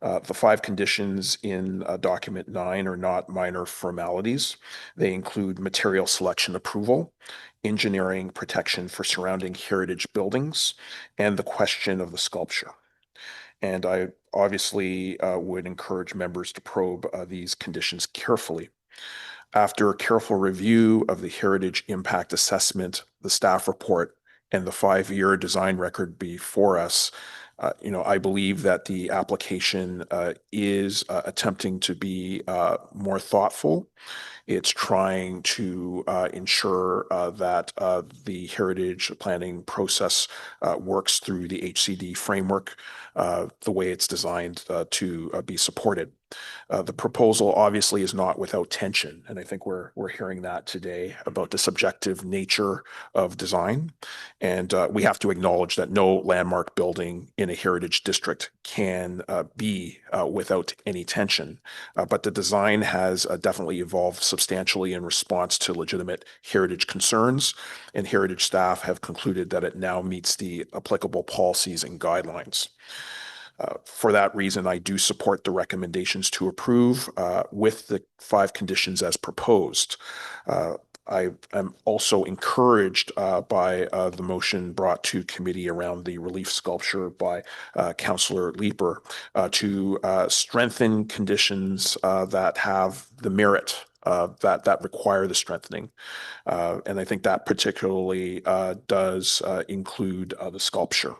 The 5 conditions in document 9 are not minor formalities. They include material selection approval, engineering protection for surrounding heritage buildings, and the question of the sculpture. And I obviously would encourage members to probe these conditions carefully. After a careful review of the Heritage Impact Assessment, the staff report, and the 5-year design record before us, I believe that the application is attempting to be more thoughtful. It's trying to ensure that the heritage planning process works through the HCD framework the way it's designed to be supported. The proposal obviously is not without tension, and I think we're hearing that today about the subjective nature of design. And we have to acknowledge that no landmark building in a heritage district can be without any tension. But the design has definitely evolved substantially in response to legitimate heritage concerns, and heritage staff have concluded that it now meets the applicable policies and guidelines. For that reason, I do support the recommendations to approve with the 5 conditions as proposed. I am also encouraged by the motion brought to committee around the relief sculpture by Councillor Leeper to strengthen conditions that have the merit that require the strengthening. And I think that particularly does include the sculpture.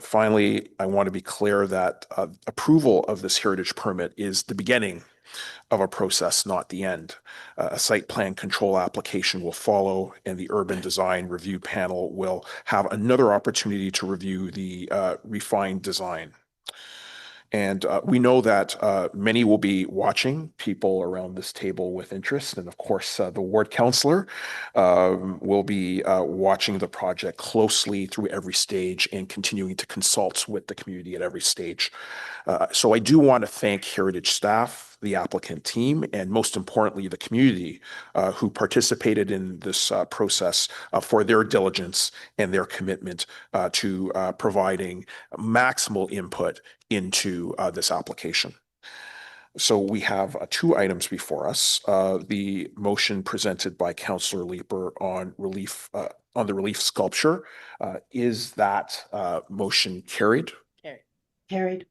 Finally, I want to be clear that approval of this heritage permit is the beginning of a process, not the end. A site plan control application will follow, and the urban design review panel will have another opportunity to review the refined design. And we know that many will be watching, people around this table with interest. And of course, the ward councillor will be watching the project closely through every stage and continuing to consult with the community at every stage. So I do want to thank Heritage staff, the applicant team, and most importantly, the community who participated in this process for their diligence and their commitment to providing maximal input into this application. So we have 2 items before us. The motion presented by Councillor Leeper on the relief sculpture. Is that motion carried? Carried.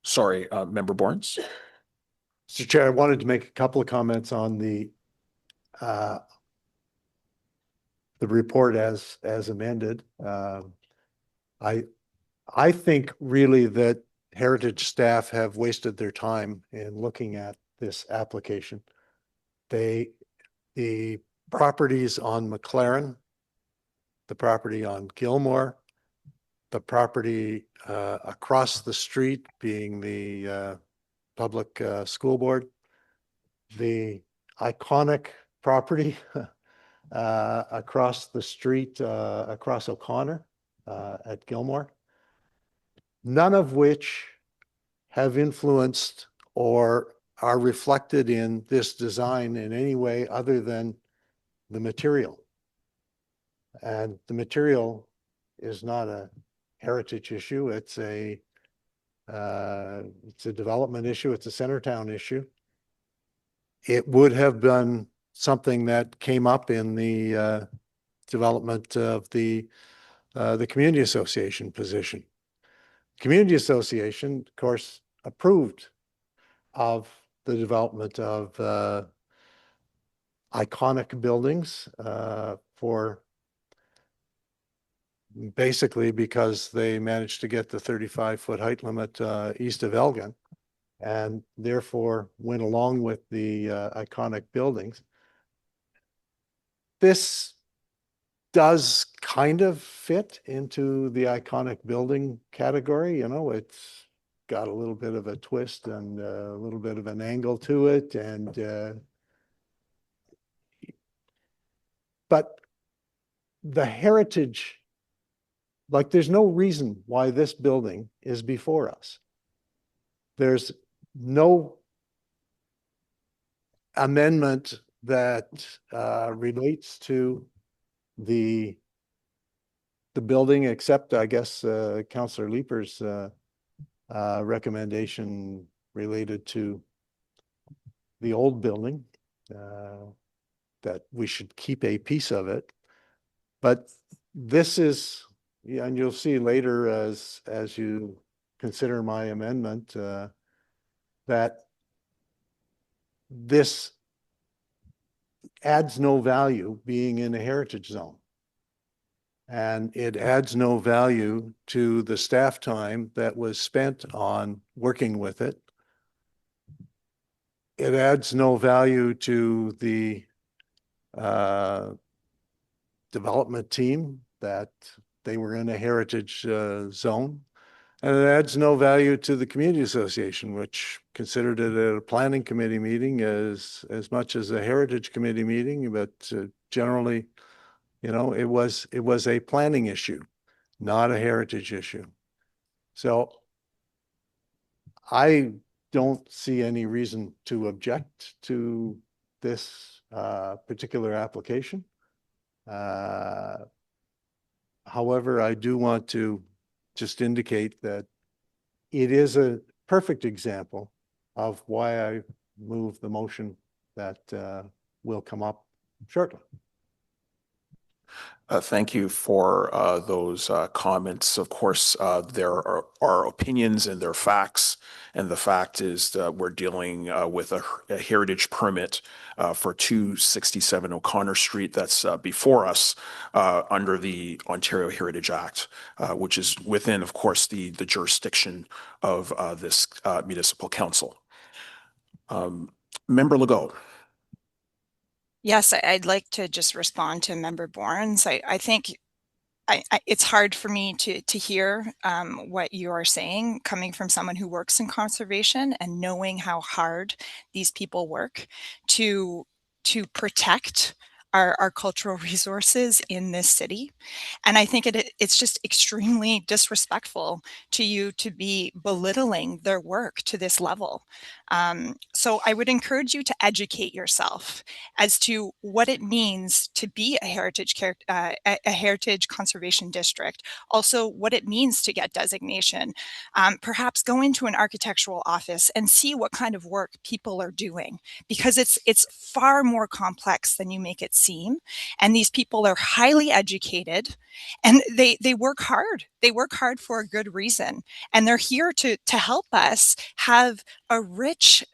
Sorry, Member Barnes. Mr. Chair, I wanted to make a couple of comments on the report as amended. I think really that Heritage staff have wasted their time in looking at this application. The properties on McLaren, the property on Gilmore, the property across the street being the public school board, the iconic property across the street, across O'Connor at Gilmore, none of which have influenced or are reflected in this design in any way other than the material. And the material is not a heritage issue. It's a development issue. It's a Centertown issue. It would have been something that came up in the development of the community association position. Community association, of course, approved of the development of iconic buildings for basically because they managed to get the 35-foot height limit east of Elgin, and therefore went along with the iconic buildings. This does kind of fit into the iconic building category. You know, it's got a little bit of a twist and a little bit of an angle to it. And but the heritage, like there's no reason why this building is before us. There's no amendment that relates to the building, except I guess Councillor Leeper's recommendation related to the old building, that we should keep a piece of it. But this is, yeah, and you'll see later as you consider my amendment, that this adds no value being in a heritage zone. And it adds no value to the staff time that was spent on working with it. It adds no value to the development team that they were in a heritage zone. And it adds no value to the community association, which considered it a planning committee meeting as much as a heritage committee meeting, but generally, you know, it was a planning issue, not a heritage issue. So I don't see any reason to object to this particular application. However, I do want to just indicate that it is a perfect example of why I move the motion that will come up shortly. Thank you for those comments. Of course, there are opinions and there are facts. And the fact is that we're dealing with a heritage permit for 267 O'Connor Street that's before us under the Ontario Heritage Act, which is within, of course, the jurisdiction of this municipal council. Member Legault. Yes, I'd like to just respond to Member Bournes. I think it's hard for me to hear what you are saying coming from someone who works in conservation and knowing how hard these people work to protect our cultural resources in this city. And I think it's just extremely disrespectful to you to be belittling their work to this level. So I would encourage you to educate yourself as to what it means to be a heritage conservation district. Also, what it means to get designation. Perhaps go into an architectural office and see what kind of work people are doing, because it's far more complex than you make it seem. And these people are highly educated, and they work hard. They work hard for a good reason, and they're here to help us have a rich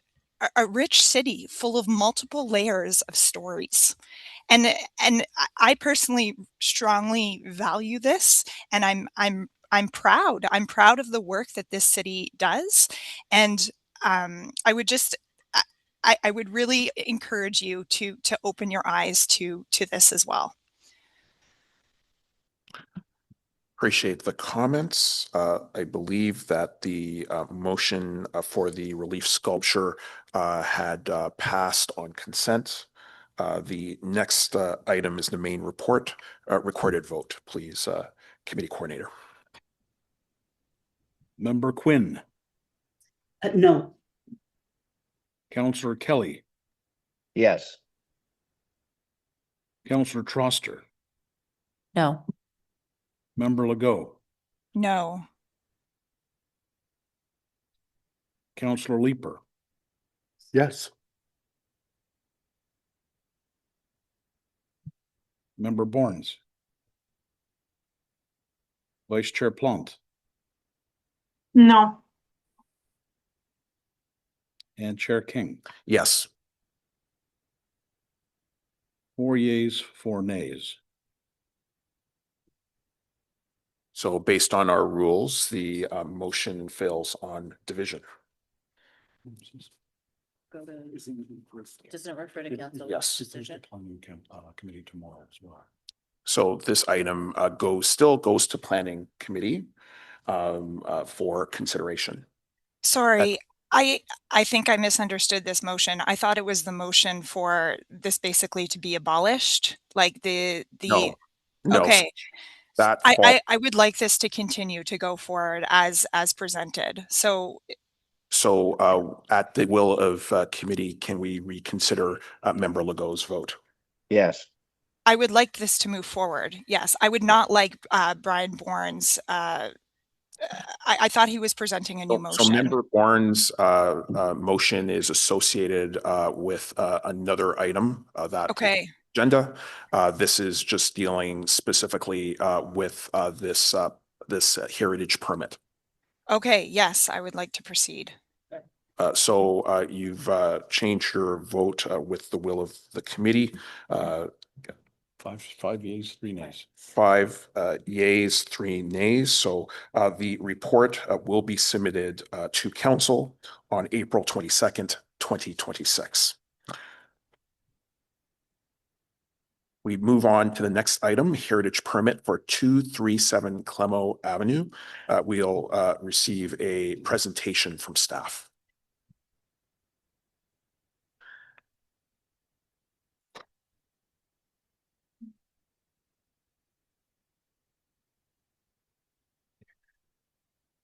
city full of multiple layers of stories. And I personally strongly value this, and I'm proud. I'm proud of the work that this city does, and I would just I would really encourage you to open your eyes to this as well. Appreciate the comments. I believe that the motion for the relief sculpture had passed on consent. The next item is the main report, recorded vote. Please, committee coordinator. Member Quinn. No. Councillor Kelly. Yes. Councillor Troster. No. Member Legault. No. Councillor Leeper. Yes. Member Bournes. Vice Chair Plante. No. And Chair King. Yes. 4 yeas, 4 nays. So based on our rules, the motion fails on division. Doesn't refer to council. Yes. Decision. Committee tomorrow as well. So this item still goes to planning committee for consideration. Sorry, I think I misunderstood this motion. I thought it was the motion for this basically to be abolished, like the. No. Okay. That I would like this to continue to go forward as presented. So at the will of committee, can we reconsider Member Legault's vote? Yes. I would like this to move forward. Yes, I would not like Brian Bourne's. I thought he was presenting a new motion. So Member Bourne's motion is associated with another item that okay. Agenda. This is just dealing specifically with this heritage permit. Okay. Yes, I would like to proceed. So you've changed your vote with the will of the committee. Five yeas, 3 nays. 5 yeas, 3 nays. So the report will be submitted to council on April 22nd, 2026. We move on to the next item, heritage permit for 237 Clemo Avenue. We'll receive a presentation from staff.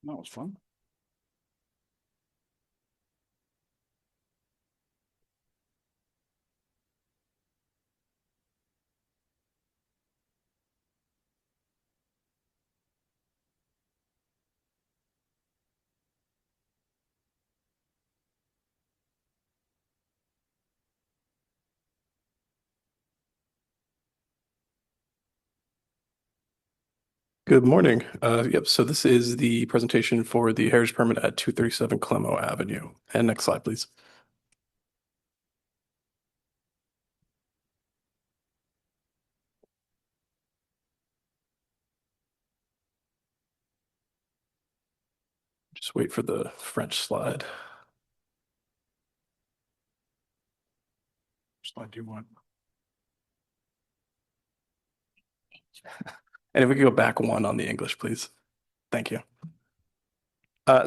That was fun. Good morning. Yep, so this is the presentation for the heritage permit at 237 Clemo Avenue. And next slide, please. Just wait for the French slide. Which slide do you want? And if we could go back one on the English, please. Thank you.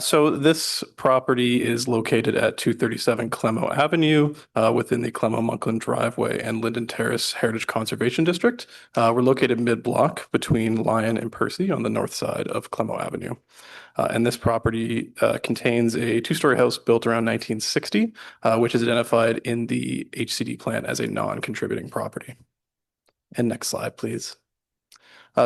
So this property is located at 237 Clemo Avenue within the Clemo-Monkland Driveway and Linden Terrace Heritage Conservation District. We're located mid-block between Lyon and Percy on the north side of Clemo Avenue. And this property contains a 2-story house built around 1960, which is identified in the HCD plan as a non-contributing property. And next slide, please.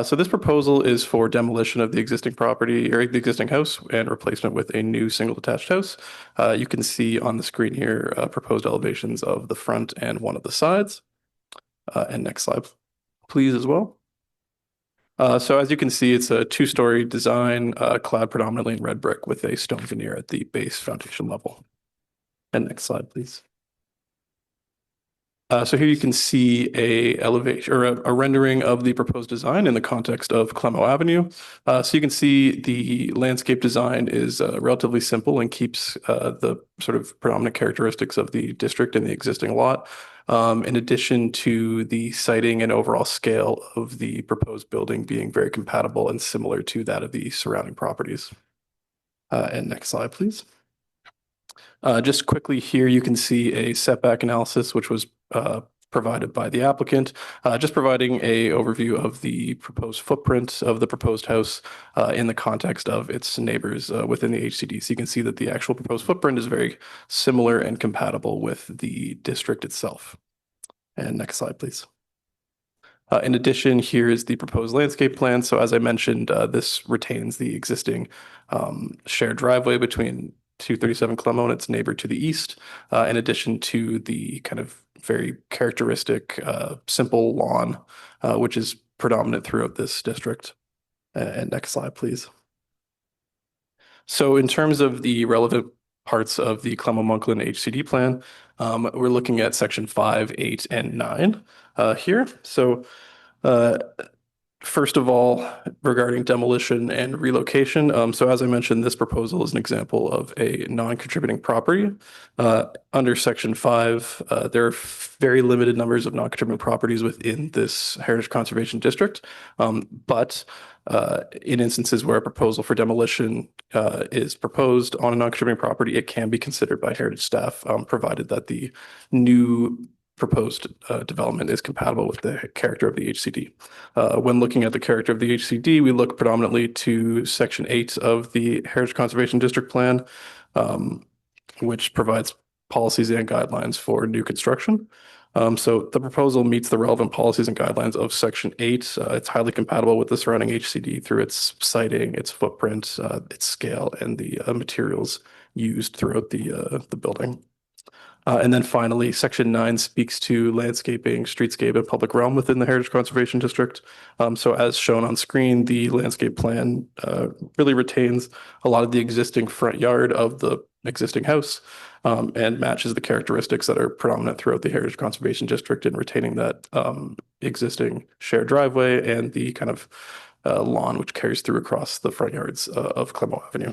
So this proposal is for demolition of the existing property or the existing house and replacement with a new single detached house. You can see on the screen here proposed elevations of the front and one of the sides. And next slide, please, as well. So as you can see, it's a 2-story design clad predominantly in red brick with a stone veneer at the base foundation level. And next slide, please. So here you can see a elevation or a rendering of the proposed design in the context of Clemo Avenue. So you can see the landscape design is relatively simple and keeps the sort of predominant characteristics of the district and the existing lot. In addition to the siting and overall scale of the proposed building being very compatible and similar to that of the surrounding properties. And next slide, please. Just quickly here, you can see a setback analysis, which was provided by the applicant, just providing a overview of the proposed footprint of the proposed house in the context of its neighbors within the HCD. So you can see that the actual proposed footprint is very similar and compatible with the district itself. And next slide, please. In addition, here is the proposed landscape plan. So as I mentioned, this retains the existing shared driveway between 237 Clemo and its neighbor to the east, in addition to the kind of very characteristic simple lawn, which is predominant throughout this district. And next slide, please. So in terms of the relevant parts of the Clemo-Monkland HCD plan, we're looking at section 5, 8, and 9 here. So first of all, regarding demolition and relocation. So as I mentioned, this proposal is an example of a non-contributing property. Under section 5, there are very limited numbers of non-contributing properties within this heritage conservation district. But in instances where a proposal for demolition is proposed on a non-contributing property, it can be considered by heritage staff, provided that the new proposed development is compatible with the character of the HCD. When looking at the character of the HCD, we look predominantly to section 8 of the Heritage Conservation District Plan, which provides policies and guidelines for new construction. So the proposal meets the relevant policies and guidelines of section 8. It's highly compatible with the surrounding HCD through its siting, its footprint, its scale, and the materials used throughout the building. And then finally, section 9 speaks to landscaping, streetscape, and public realm within the Heritage Conservation District. So as shown on screen, the landscape plan really retains a lot of the existing front yard of the existing house, and matches the characteristics that are predominant throughout the Heritage Conservation District in retaining that existing shared driveway and the kind of lawn which carries through across the front yards of Clement Avenue.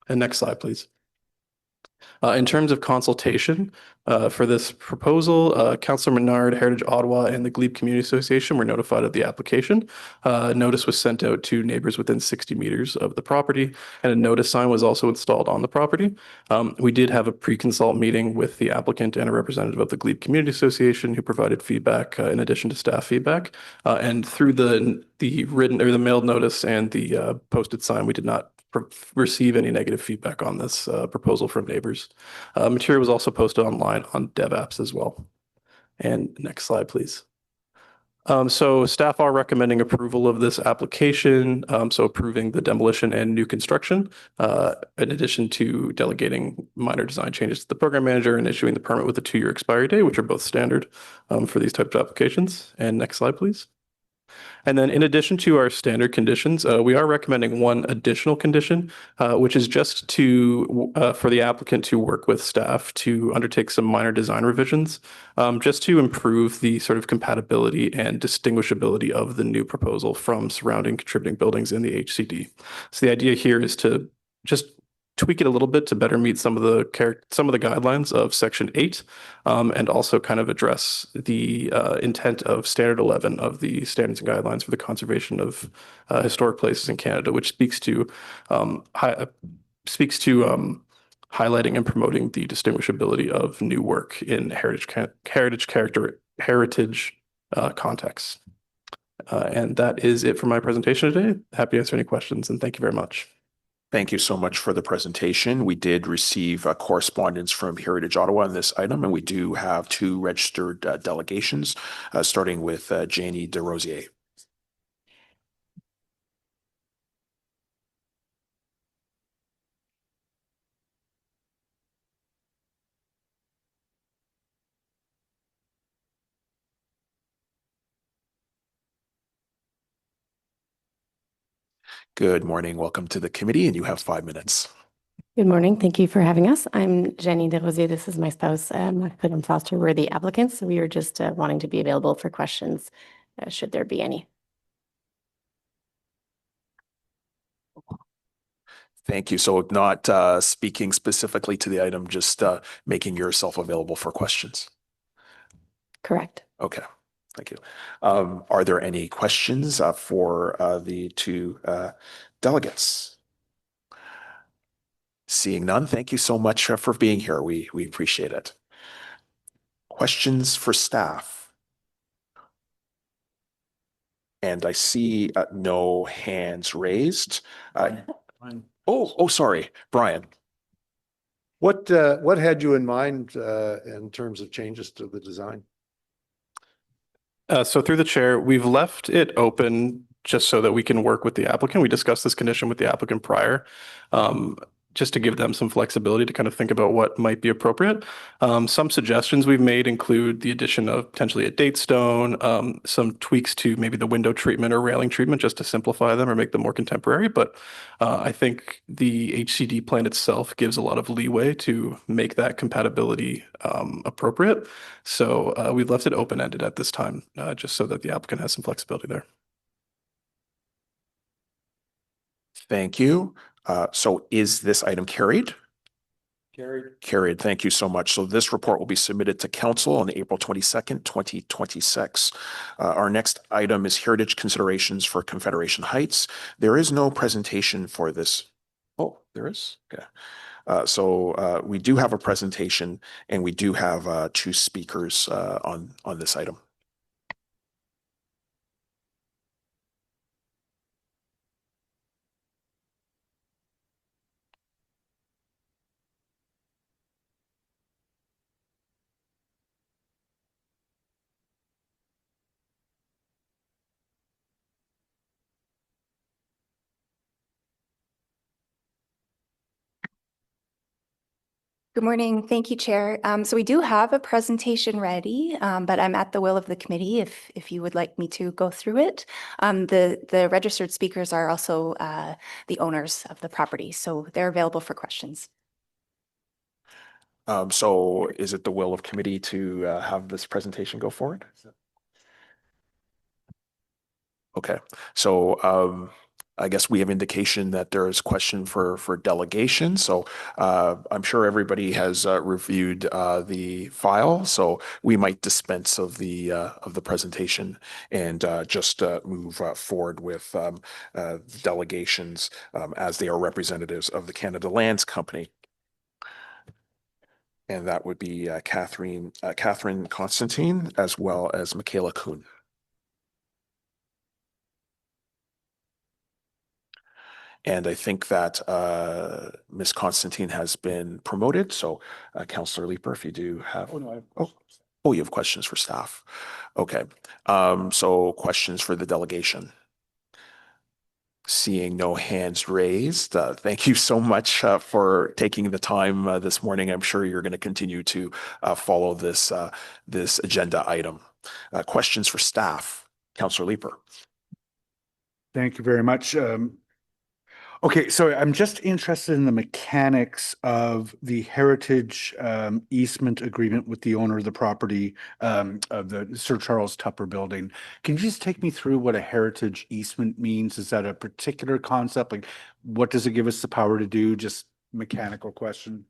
And next slide, please. In terms of consultation for this proposal, Councillor Menard, Heritage Ottawa, and the Glebe Community Association were notified of the application. Notice was sent out to neighbors within 60 meters of the property, and a notice sign was also installed on the property. We did have a pre-consult meeting with the applicant and a representative of the Glebe Community Association who provided feedback in addition to staff feedback. And through the written or the mailed notice and the posted sign, we did not receive any negative feedback on this proposal from neighbors. Material was also posted online on DevApps as well. And next slide, please. So staff are recommending approval of this application, so approving the demolition and new construction, in addition to delegating minor design changes to the program manager and issuing the permit with a 2-year expiry date, which are both standard for these types of applications. And next slide, please. And then in addition to our standard conditions, we are recommending one additional condition, which is just to for the applicant to work with staff to undertake some minor design revisions, just to improve the sort of compatibility and distinguishability of the new proposal from surrounding contributing buildings in the HCD. So the idea here is to just tweak it a little bit to better meet some of the guidelines of Section 8, and also kind of address the intent of Standard 11 of the Standards and Guidelines for the Conservation of Historic Places in Canada, which speaks to highlighting and promoting the distinguishability of new work in heritage contexts. And that is it for my presentation today. Happy to answer any questions, and thank you very much. Thank you so much for the presentation. We did receive correspondence from Heritage Ottawa on this item, and we do have 2 registered delegations, starting with Janie Desrosiers. Good morning. Welcome to the committee, and you have 5 minutes. Good morning. Thank you for having us. I'm Jenny Desrosiers. This is my spouse, Madame Foster. We're the applicants. So we were just wanting to be available for questions, should there be any. Thank you. So not speaking specifically to the item, just making yourself available for questions. Correct. Okay. Thank you. Are there any questions for the 2 delegates? Seeing none, thank you so much for being here. We appreciate it. Questions for staff? And I see no hands raised. Sorry, Brian. What had you in mind in terms of changes to the design? So through the chair, we've left it open just so that we can work with the applicant. We discussed this condition with the applicant prior, just to give them some flexibility to kind of think about what might be appropriate. Some suggestions we've made include the addition of potentially a date stone, some tweaks to maybe the window treatment or railing treatment just to simplify them or make them more contemporary. But I think the HCD plan itself gives a lot of leeway to make that compatibility appropriate. So we've left it open-ended at this time, just so that the applicant has some flexibility there. Thank you. So is this item carried? Carried. Carried. Thank you so much. So this report will be submitted to council on April 22nd, 2026. Our next item is heritage considerations for Confederation Heights. There is no presentation for this. Oh, there is? Okay. So we do have a presentation, and we do have 2 speakers on this item. Good morning. Thank you, Chair. So we do have a presentation ready, but I'm at the will of the committee if you would like me to go through it. The registered speakers are also the owners of the property, so they're available for questions. So is it the will of committee to have this presentation go forward? Okay, so I guess we have indication that there is question for delegation. So I'm sure everybody has reviewed the file, so we might dispense of the presentation and just move forward with delegations as they are representatives of the Canada Lands Company. And that would be Catherine Constantine as well as Michaela Kuhn. And I think that Ms. Constantine has been promoted. So Councillor Leeper, if you do have, you have questions for staff. Okay. So questions for the delegation. Seeing no hands raised, thank you so much for taking the time this morning. I'm sure you're going to continue to follow this agenda item. Questions for staff. Councillor Leeper. Thank you very much. Okay, so I'm just interested in the mechanics of the heritage easement agreement with the owner of the property of the Sir Charles Tupper building. Can you just take me through what a heritage easement means? Is that a particular concept? Like, what does it give us the power to do? Just mechanical question.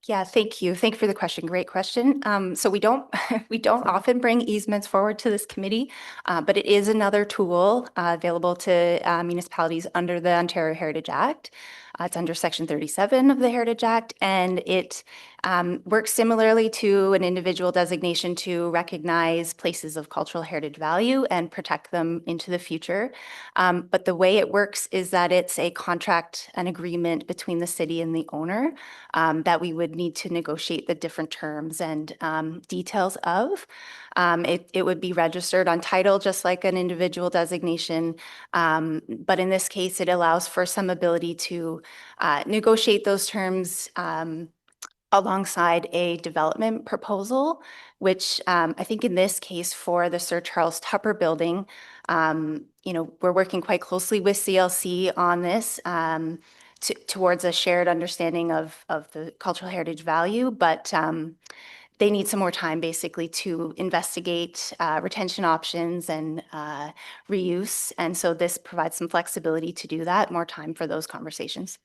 Yeah, thank you. Thank you for the question. Great question. So we don't we don't often bring easements forward to this committee, but it is another tool available to municipalities under the Ontario Heritage Act. It's under Section 37 of the Heritage Act, and it works similarly to an individual designation to recognize places of cultural heritage value and protect them into the future. But the way it works is that it's a contract, an agreement between the city and the owner that we would need to negotiate the different terms and details of. It would be registered on title, just like an individual designation. But in this case, it allows for some ability to negotiate those terms alongside a development proposal, which I think in this case for the Sir Charles Tupper building, we're working quite closely with CLC on this towards a shared understanding of the cultural heritage value, but they need some more time basically to investigate retention options and reuse. And so this provides some flexibility to do that, more time for those conversations.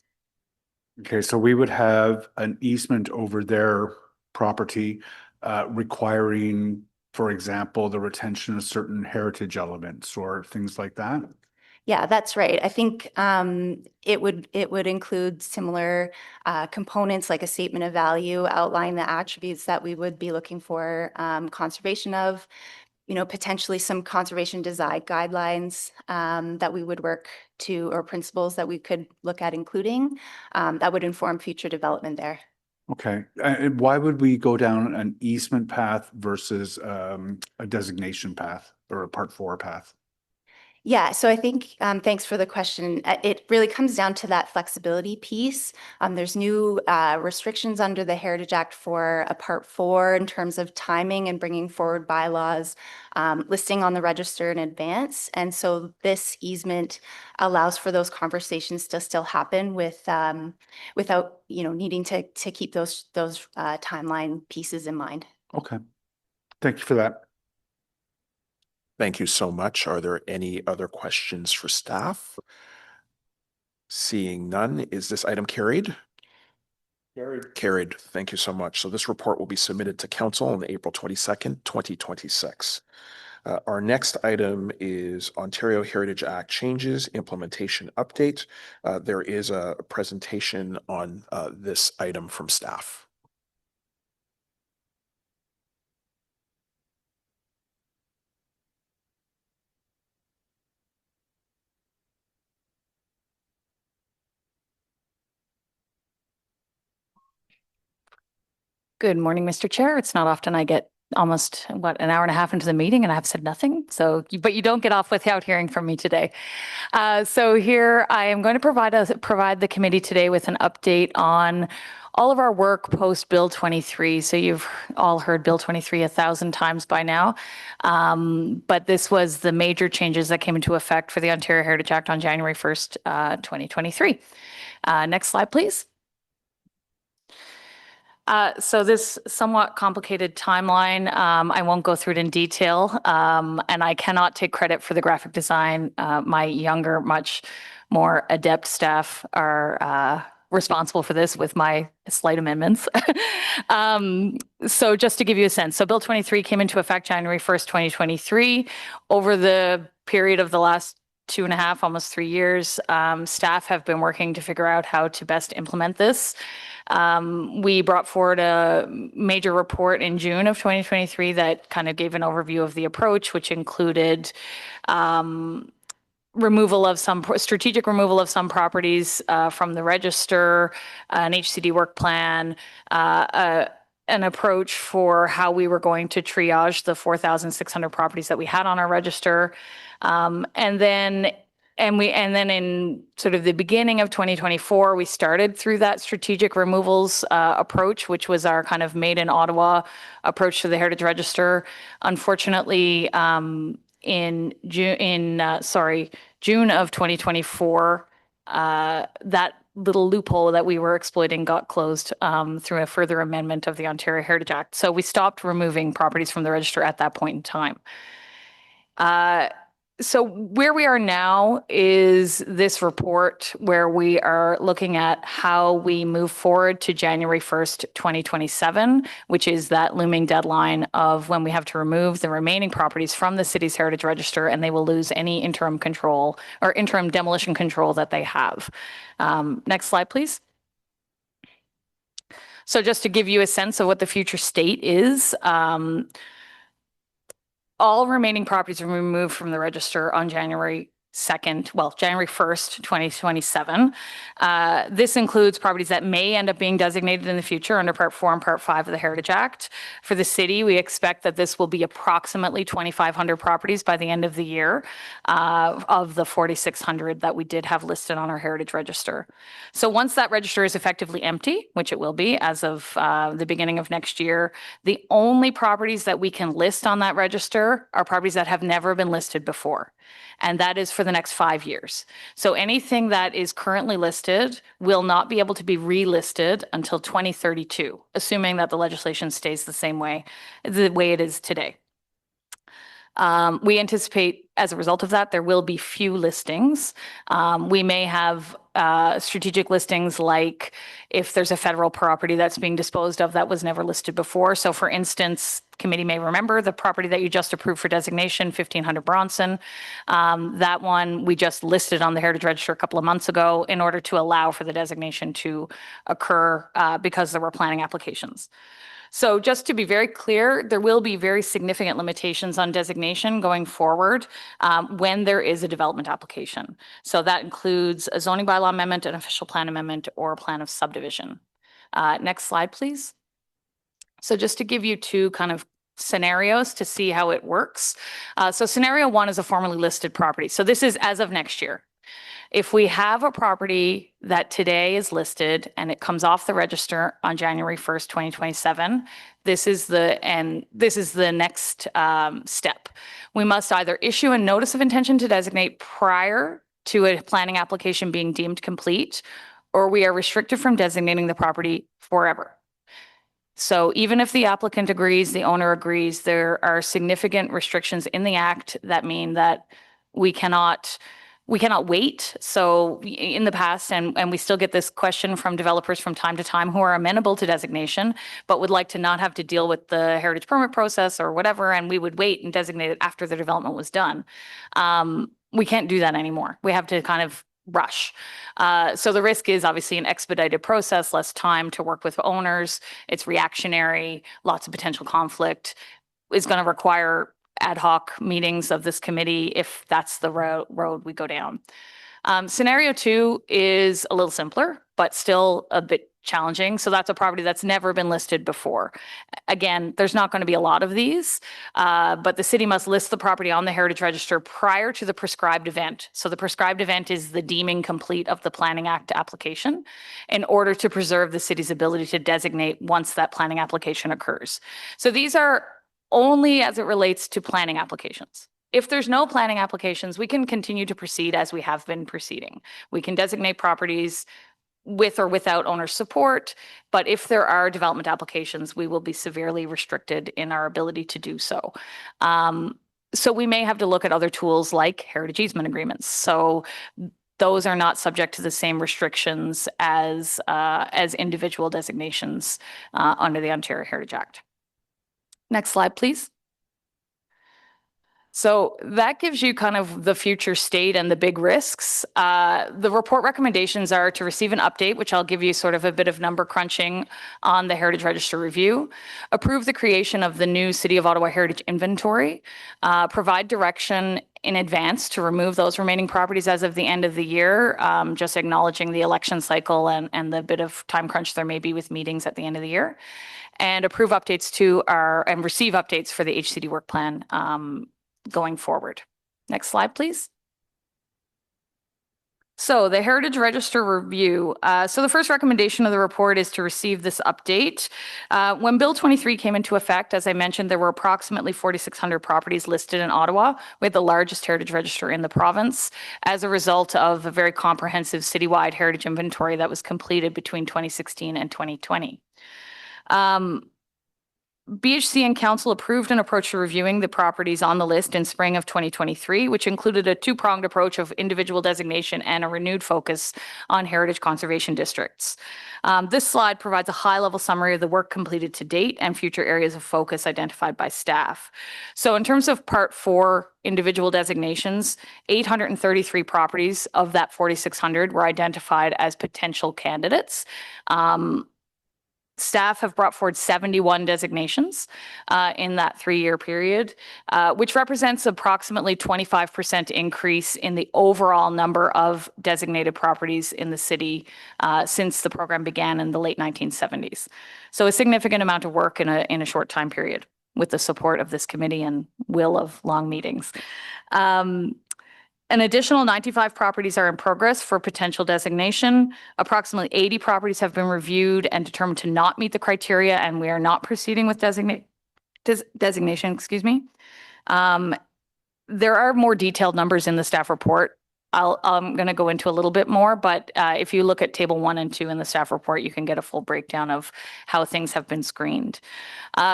Okay, so we would have an easement over their property requiring, for example, the retention of certain heritage elements or things like that? Yeah, that's right. I think it would include similar components like a statement of value, outline the attributes that we would be looking for conservation of, potentially some conservation design guidelines that we would work to, or principles that we could look at including that would inform future development there. Okay, and why would we go down an easement path versus a designation path or a Part 4 path? Yeah, so I think, thanks for the question. It really comes down to that flexibility piece. There's new restrictions under the Heritage Act for a Part 4 in terms of timing and bringing forward bylaws, listing on the register in advance. And so this easement allows for those conversations to still happen without, needing to keep those timeline pieces in mind. Okay, thank you for that. Thank you so much. Are there any other questions for staff? Seeing none, is this item carried? Carried. Carried. Thank you so much. So this report will be submitted to council on April 22nd, 2026. Our next item is Ontario Heritage Act changes, implementation update. There is a presentation on this item from staff. Good morning, Mr. Chair. It's not often I get almost, an hour and a half into the meeting and I've said nothing. But you don't get off without hearing from me today. So here I am going to provide the committee today with an update on all of our work post Bill 23. So you've all heard Bill 23 1,000 times by now. But this was the major changes that came into effect for the Ontario Heritage Act on January 1st, 2023. Next slide, please. So this somewhat complicated timeline, I won't go through it in detail, and I cannot take credit for the graphic design. My younger, much more adept staff are responsible for this with my slight amendments. So just to give you a sense, so Bill 23 came into effect January 1st, 2023. Over the period of the last 2.5, almost 3 years, staff have been working to figure out how to best implement this. We brought forward a major report in June of 2023 that kind of gave an overview of the approach, which included removal of some strategic removal of some properties from the register, an HCD work plan, an approach for how we were going to triage the 4,600 properties that we had on our register, and then in sort of the beginning of 2024, we started through that strategic removals approach, which was our kind of made in Ottawa approach to the Heritage Register. Unfortunately, in June of 2024, that little loophole that we were exploiting got closed through a further amendment of the Ontario Heritage Act. So we stopped removing properties from the register at that point in time. So where we are now is this report where we are looking at how we move forward to January 1st, 2027, which is that looming deadline of when we have to remove the remaining properties from the city's Heritage Register, and they will lose any interim control or interim demolition control that they have. Next slide, please. So just to give you a sense of what the future state is, all remaining properties are removed from the register on January 1st, 2027. This includes properties that may end up being designated in the future under Part 4 and Part 5 of the Heritage Act. For the city, we expect that this will be approximately 2,500 properties by the end of the year of the 4,600 that we did have listed on our Heritage Register. So once that register is effectively empty, which it will be as of the beginning of next year, the only properties that we can list on that register are properties that have never been listed before. And that is for the next 5 years. So anything that is currently listed will not be able to be relisted until 2032, assuming that the legislation stays the way it is today. We anticipate, as a result of that, there will be few listings. We may have strategic listings like if there's a federal property that's being disposed of that was never listed before. So for instance, committee may remember the property that you just approved for designation, 1500 Bronson. That one we just listed on the Heritage Register a couple of months ago in order to allow for the designation to occur because there were planning applications. So just to be very clear, there will be very significant limitations on designation going forward when there is a development application. So that includes a zoning bylaw amendment, an official plan amendment, or a plan of subdivision. Next slide, please. So just to give you two kind of scenarios to see how it works. So scenario one is a formerly listed property. So this is as of next year. If we have a property that today is listed and it comes off the register on January 1st, 2027, this is the next step. We must either issue a notice of intention to designate prior to a planning application being deemed complete, or we are restricted from designating the property forever. So even if the applicant agrees, the owner agrees, there are significant restrictions in the act that mean that we cannot wait. So in the past, and we still get this question from developers from time to time who are amenable to designation, but would like to not have to deal with the heritage permit process or whatever, and we would wait and designate it after the development was done. We can't do that anymore. We have to kind of rush. So the risk is obviously an expedited process, less time to work with owners. It's reactionary, lots of potential conflict. It's going to require ad hoc meetings of this committee if that's the road we go down. Scenario two is a little simpler, but still a bit challenging. So that's a property that's never been listed before. Again, there's not going to be a lot of these, but the city must list the property on the Heritage Register prior to the prescribed event. So the prescribed event is the deeming complete of the Planning Act application in order to preserve the city's ability to designate once that planning application occurs. So these are only as it relates to planning applications. If there's no planning applications, we can continue to proceed as we have been proceeding. We can designate properties with or without owner support. But if there are development applications, we will be severely restricted in our ability to do so. So we may have to look at other tools like heritage easement agreements. So those are not subject to the same restrictions as individual designations under the Ontario Heritage Act. Next slide, please. So that gives you kind of the future state and the big risks. The report recommendations are to receive an update, which I'll give you sort of a bit of number crunching on the Heritage Register review, approve the creation of the new City of Ottawa Heritage Inventory, provide direction in advance to remove those remaining properties as of the end of the year, just acknowledging the election cycle and the bit of time crunch there may be with meetings at the end of the year, and approve updates to and receive updates for the HCD work plan going forward. Next slide, please. So the Heritage Register review. So the first recommendation of the report is to receive this update. When Bill 23 came into effect, as I mentioned, there were approximately 4,600 properties listed in Ottawa. We had the largest Heritage Register in the province as a result of a very comprehensive citywide heritage inventory that was completed between 2016 and 2020. BHC and Council approved an approach to reviewing the properties on the list in spring of 2023, which included a two-pronged approach of individual designation and a renewed focus on heritage conservation districts. This slide provides a high-level summary of the work completed to date and future areas of focus identified by staff. So in terms of Part 4 individual designations, 833 properties of that 4,600 were identified as potential candidates. Staff have brought forward 71 designations in that 3-year period, which represents approximately 25% increase in the overall number of designated properties in the city since the program began in the late 1970s. So a significant amount of work in a short time period with the support of this committee and will of long meetings. An additional 95 properties are in progress for potential designation. Approximately 80 properties have been reviewed and determined to not meet the criteria, and we are not proceeding with designation. Excuse me. There are more detailed numbers in the staff report. I'm going to go into a little bit more, but if you look at table 1 and 2 in the staff report, you can get a full breakdown of how things have been screened.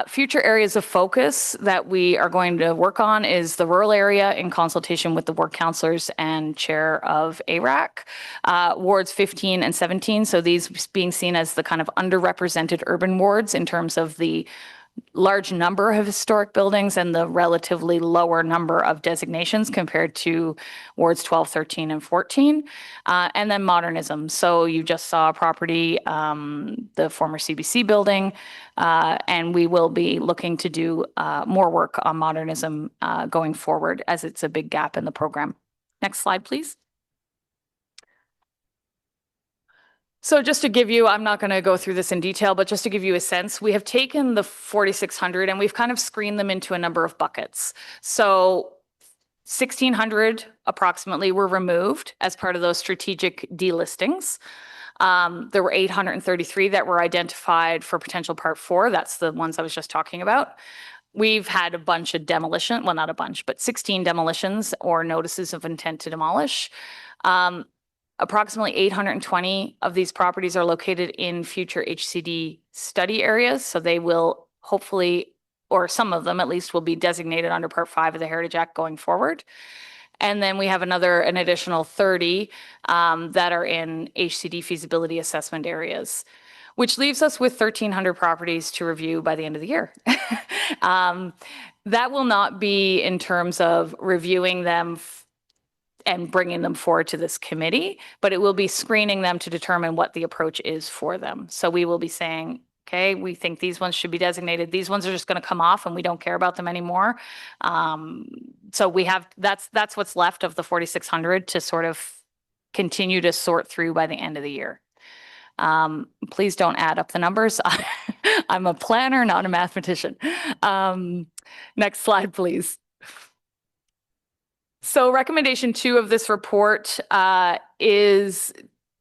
Future areas of focus that we are going to work on is the rural area in consultation with the ward councillors and chair of ARAC, wards 15 and 17. So these being seen as the kind of underrepresented urban wards in terms of the large number of historic buildings and the relatively lower number of designations compared to wards 12, 13, and 14. And then modernism. So you just saw a property, the former CBC building, and we will be looking to do more work on modernism going forward as it's a big gap in the program. Next slide, please. So just to give you, I'm not going to go through this in detail, but just to give you a sense, we have taken the 4,600 and we've kind of screened them into a number of buckets. So 1,600 approximately were removed as part of those strategic delistings. There were 833 that were identified for potential Part 4. That's the ones I was just talking about. We've had a bunch of demolition, well, not a bunch, but 16 demolitions or notices of intent to demolish. Approximately 820 of these properties are located in future HCD study areas. So they will hopefully, or some of them at least, will be designated under Part 5 of the Heritage Act going forward. And then we have an additional 30 that are in HCD feasibility assessment areas, which leaves us with 1,300 properties to review by the end of the year. That will not be in terms of reviewing them and bringing them forward to this committee, but it will be screening them to determine what the approach is for them. So we will be saying, okay, we think these ones should be designated. These ones are just going to come off and we don't care about them anymore. So we have, that's what's left of the 4,600 to sort of continue to sort through by the end of the year. Please don't add up the numbers. I'm a planner, not a mathematician. Next slide, please. So recommendation 2 of this report is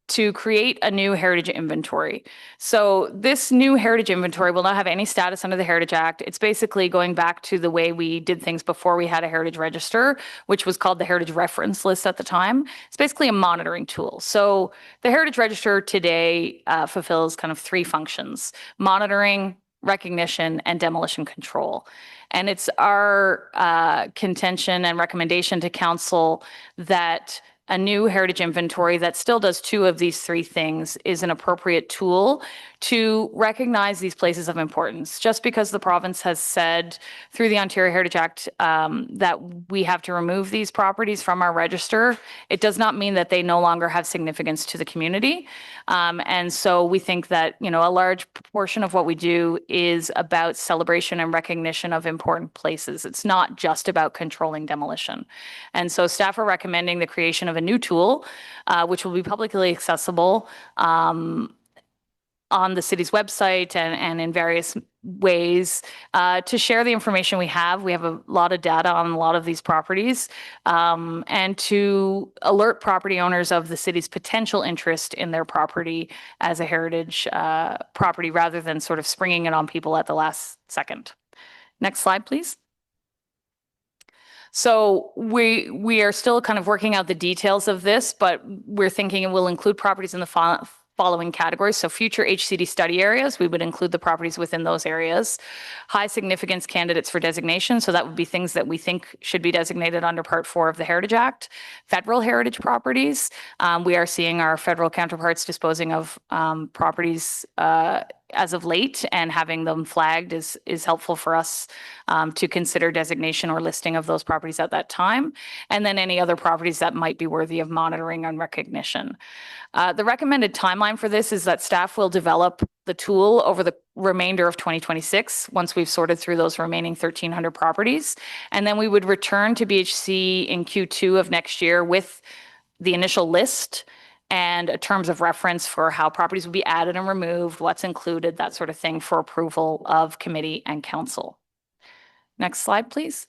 to create a new heritage inventory. So this new heritage inventory will not have any status under the Heritage Act. It's basically going back to the way we did things before we had a heritage register, which was called the Heritage Reference List at the time. It's basically a monitoring tool. So the Heritage Register today fulfills kind of three functions: monitoring, recognition, and demolition control. And it's our contention and recommendation to council that a new heritage inventory that still does two of these three things is an appropriate tool to recognize these places of importance. Just because the province has said through the Ontario Heritage Act that we have to remove these properties from our register, it does not mean that they no longer have significance to the community. And so we think that, you know, a large portion of what we do is about celebration and recognition of important places. It's not just about controlling demolition. And so staff are recommending the creation of a new tool, which will be publicly accessible on the city's website and in various ways to share the information we have. We have a lot of data on a lot of these properties, and to alert property owners of the city's potential interest in their property as a heritage property, rather than sort of springing it on people at the last second. Next slide, please. So we are still kind of working out the details of this, but we're thinking it will include properties in the following categories. So future HCD study areas, we would include the properties within those areas. High significance candidates for designation, so that would be things that we think should be designated under Part 4 of the Heritage Act. Federal heritage properties, we are seeing our federal counterparts disposing of properties as of late, and having them flagged is helpful for us to consider designation or listing of those properties at that time. And then any other properties that might be worthy of monitoring and recognition. The recommended timeline for this is that staff will develop the tool over the remainder of 2026, once we've sorted through those remaining 1,300 properties. And then we would return to BHC in Q2 of next year with the initial list and terms of reference for how properties will be added and removed, what's included, that sort of thing, for approval of committee and council. Next slide, please.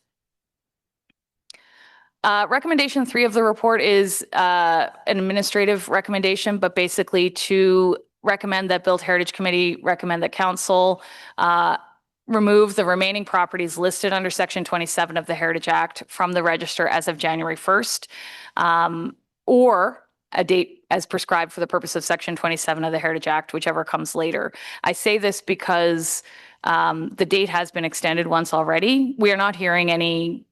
Recommendation 3 of the report is an administrative recommendation, but basically to recommend that Built Heritage Committee recommend that council remove the remaining properties listed under Section 27 of the Heritage Act from the register as of January 1st, or a date as prescribed for the purpose of Section 27 of the Heritage Act, whichever comes later. I say this because the date has been extended once already. We are not hearing any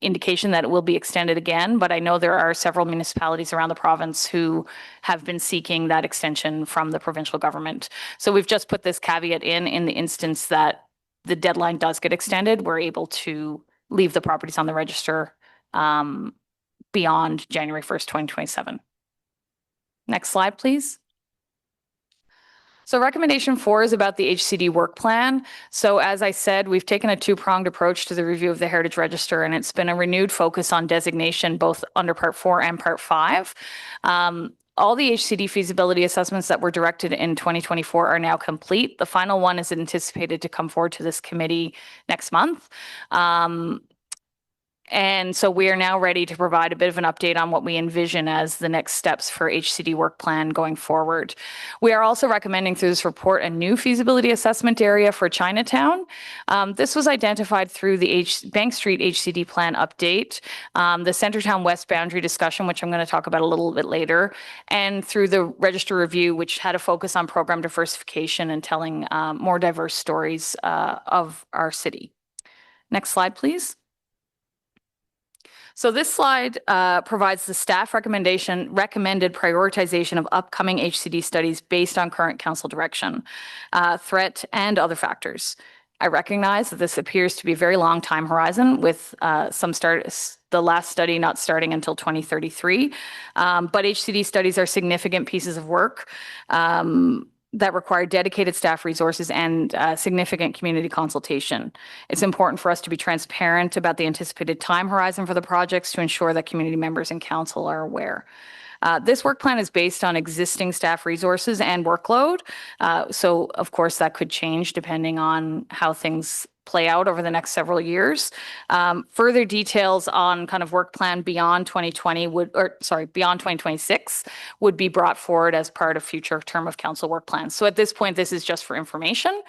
indication that it will be extended again, but I know there are several municipalities around the province who have been seeking that extension from the provincial government. So we've just put this caveat in the instance that the deadline does get extended, we're able to leave the properties on the register beyond January 1st, 2027. Next slide, please. So recommendation 4 is about the HCD work plan. So as I said, we've taken a two-pronged approach to the review of the Heritage Register, and it's been a renewed focus on designation, both under Part 4 and Part 5. All the HCD feasibility assessments that were directed in 2024 are now complete. The final one is anticipated to come forward to this committee next month. And so we are now ready to provide a bit of an update on what we envision as the next steps for HCD work plan going forward. We are also recommending through this report a new feasibility assessment area for Chinatown. This was identified through the Bank Street HCD plan update, the Centertown West boundary discussion, which I'm going to talk about a little bit later, and through the register review, which had a focus on program diversification and telling more diverse stories of our city. Next slide, please. So this slide provides the staff recommended prioritization of upcoming HCD studies based on current council direction, threat, and other factors. I recognize that this appears to be a very long time horizon, with the last study not starting until 2033. But HCD studies are significant pieces of work that require dedicated staff resources and significant community consultation. It's important for us to be transparent about the anticipated time horizon for the projects to ensure that community members and council are aware. This work plan is based on existing staff resources and workload. So of course that could change depending on how things play out over the next several years. Further details on kind of work plan beyond 2026 would be brought forward as part of future term of council work plans. So at this point, this is just for information.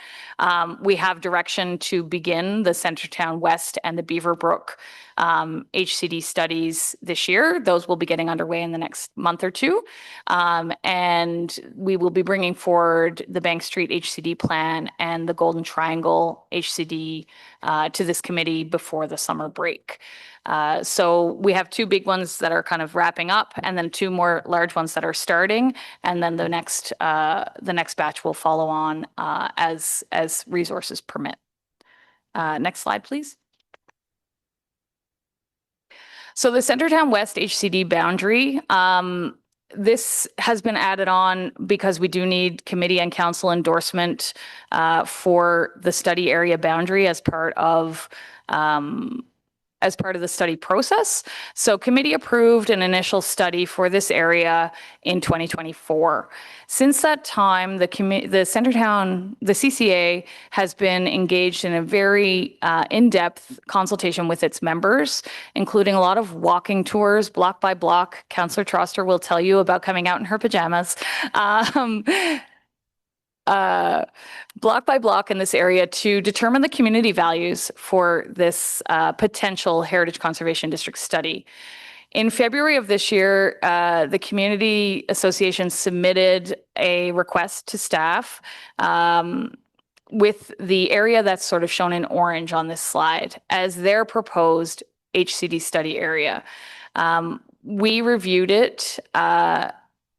We have direction to begin the Centertown West and the Beaverbrook HCD studies this year. Those will be getting underway in the next month or two. And we will be bringing forward the Bank Street HCD plan and the Golden Triangle HCD to this committee before the summer break. So we have two big ones that are kind of wrapping up, and then two more large ones that are starting, and then the next batch will follow on as resources permit. Next slide, please. So the Centertown West HCD boundary, this has been added on because we do need committee and council endorsement for the study area boundary as part of the study process. So committee approved an initial study for this area in 2024. Since that time, the CCA has been engaged in a very in-depth consultation with its members, including a lot of walking tours, block by block. Councillor Troster will tell you about coming out in her pajamas. Block by block in this area to determine the community values for this potential Heritage Conservation District study. In February of this year, the Community Association submitted a request to staff with the area that's sort of shown in orange on this slide as their proposed HCD study area. We reviewed it.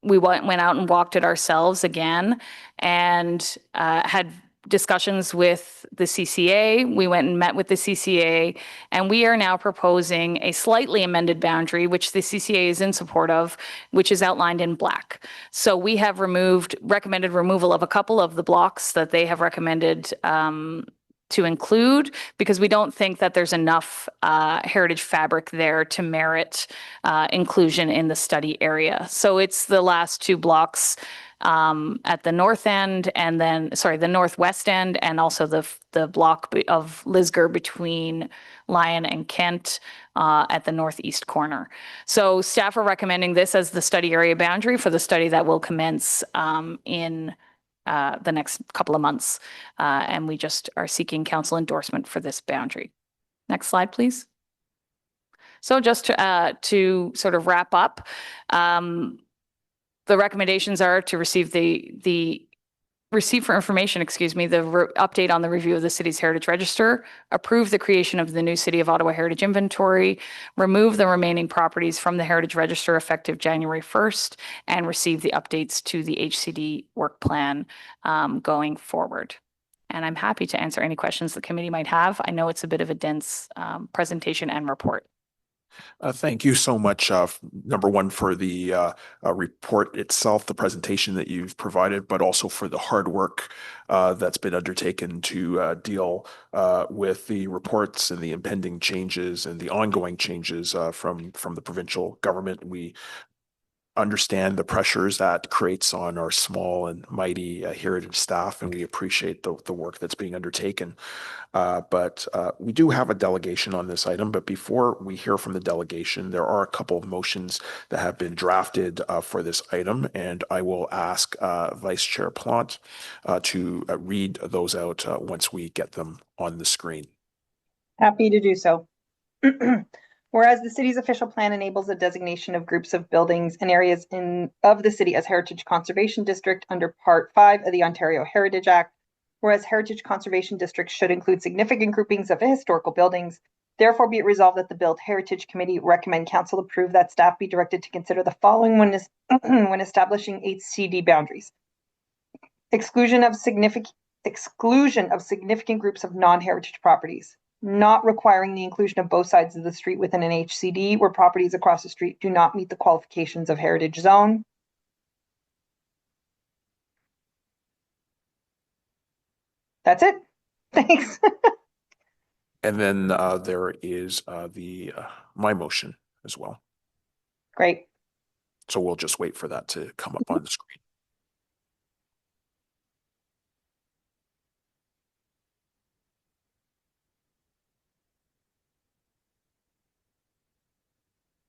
We went out and walked it ourselves again and had discussions with the CCA. We went and met with the CCA, and we are now proposing a slightly amended boundary, which the CCA is in support of, which is outlined in black. So we have recommended removal of a couple of the blocks that they have recommended to include, because we don't think that there's enough heritage fabric there to merit inclusion in the study area. So it's the last two blocks at the north end, and then, the northwest end, and also the block of Lisgar between Lyon and Kent at the northeast corner. So staff are recommending this as the study area boundary for the study that will commence in the next couple of months. And we just are seeking council endorsement for this boundary. Next slide, please. So just to sort of wrap up, the recommendations are to receive receive for information, the update on the review of the city's heritage register, approve the creation of the new City of Ottawa Heritage Inventory, remove the remaining properties from the heritage register effective January 1st, and receive the updates to the HCD work plan going forward. And I'm happy to answer any questions the committee might have. I know it's a bit of a dense presentation and report. Thank you so much, number one, for the report itself, the presentation that you've provided, but also for the hard work that's been undertaken to deal with the reports and the impending changes and the ongoing changes from the provincial government. We understand the pressures that creates on our small and mighty heritage staff, and we appreciate the work that's being undertaken. But we do have a delegation on this item, but before we hear from the delegation, there are a couple of motions that have been drafted for this item, and I will ask Vice Chair Plante to read those out once we get them on the screen. Happy to do so. Whereas the city's official plan enables the designation of groups of buildings and areas of the city as Heritage Conservation District under Part 5 of the Ontario Heritage Act, whereas Heritage Conservation Districts should include significant groupings of historical buildings, therefore be it resolved that the Built Heritage Committee recommend council approve that staff be directed to consider the following when establishing HCD boundaries. Exclusion of significant groups of non-heritage properties. Not requiring the inclusion of both sides of the street within an HCD where properties across the street do not meet the qualifications of heritage zone. That's it. Thanks. And then there is my motion as well. Great. So we'll just wait for that to come up on the screen.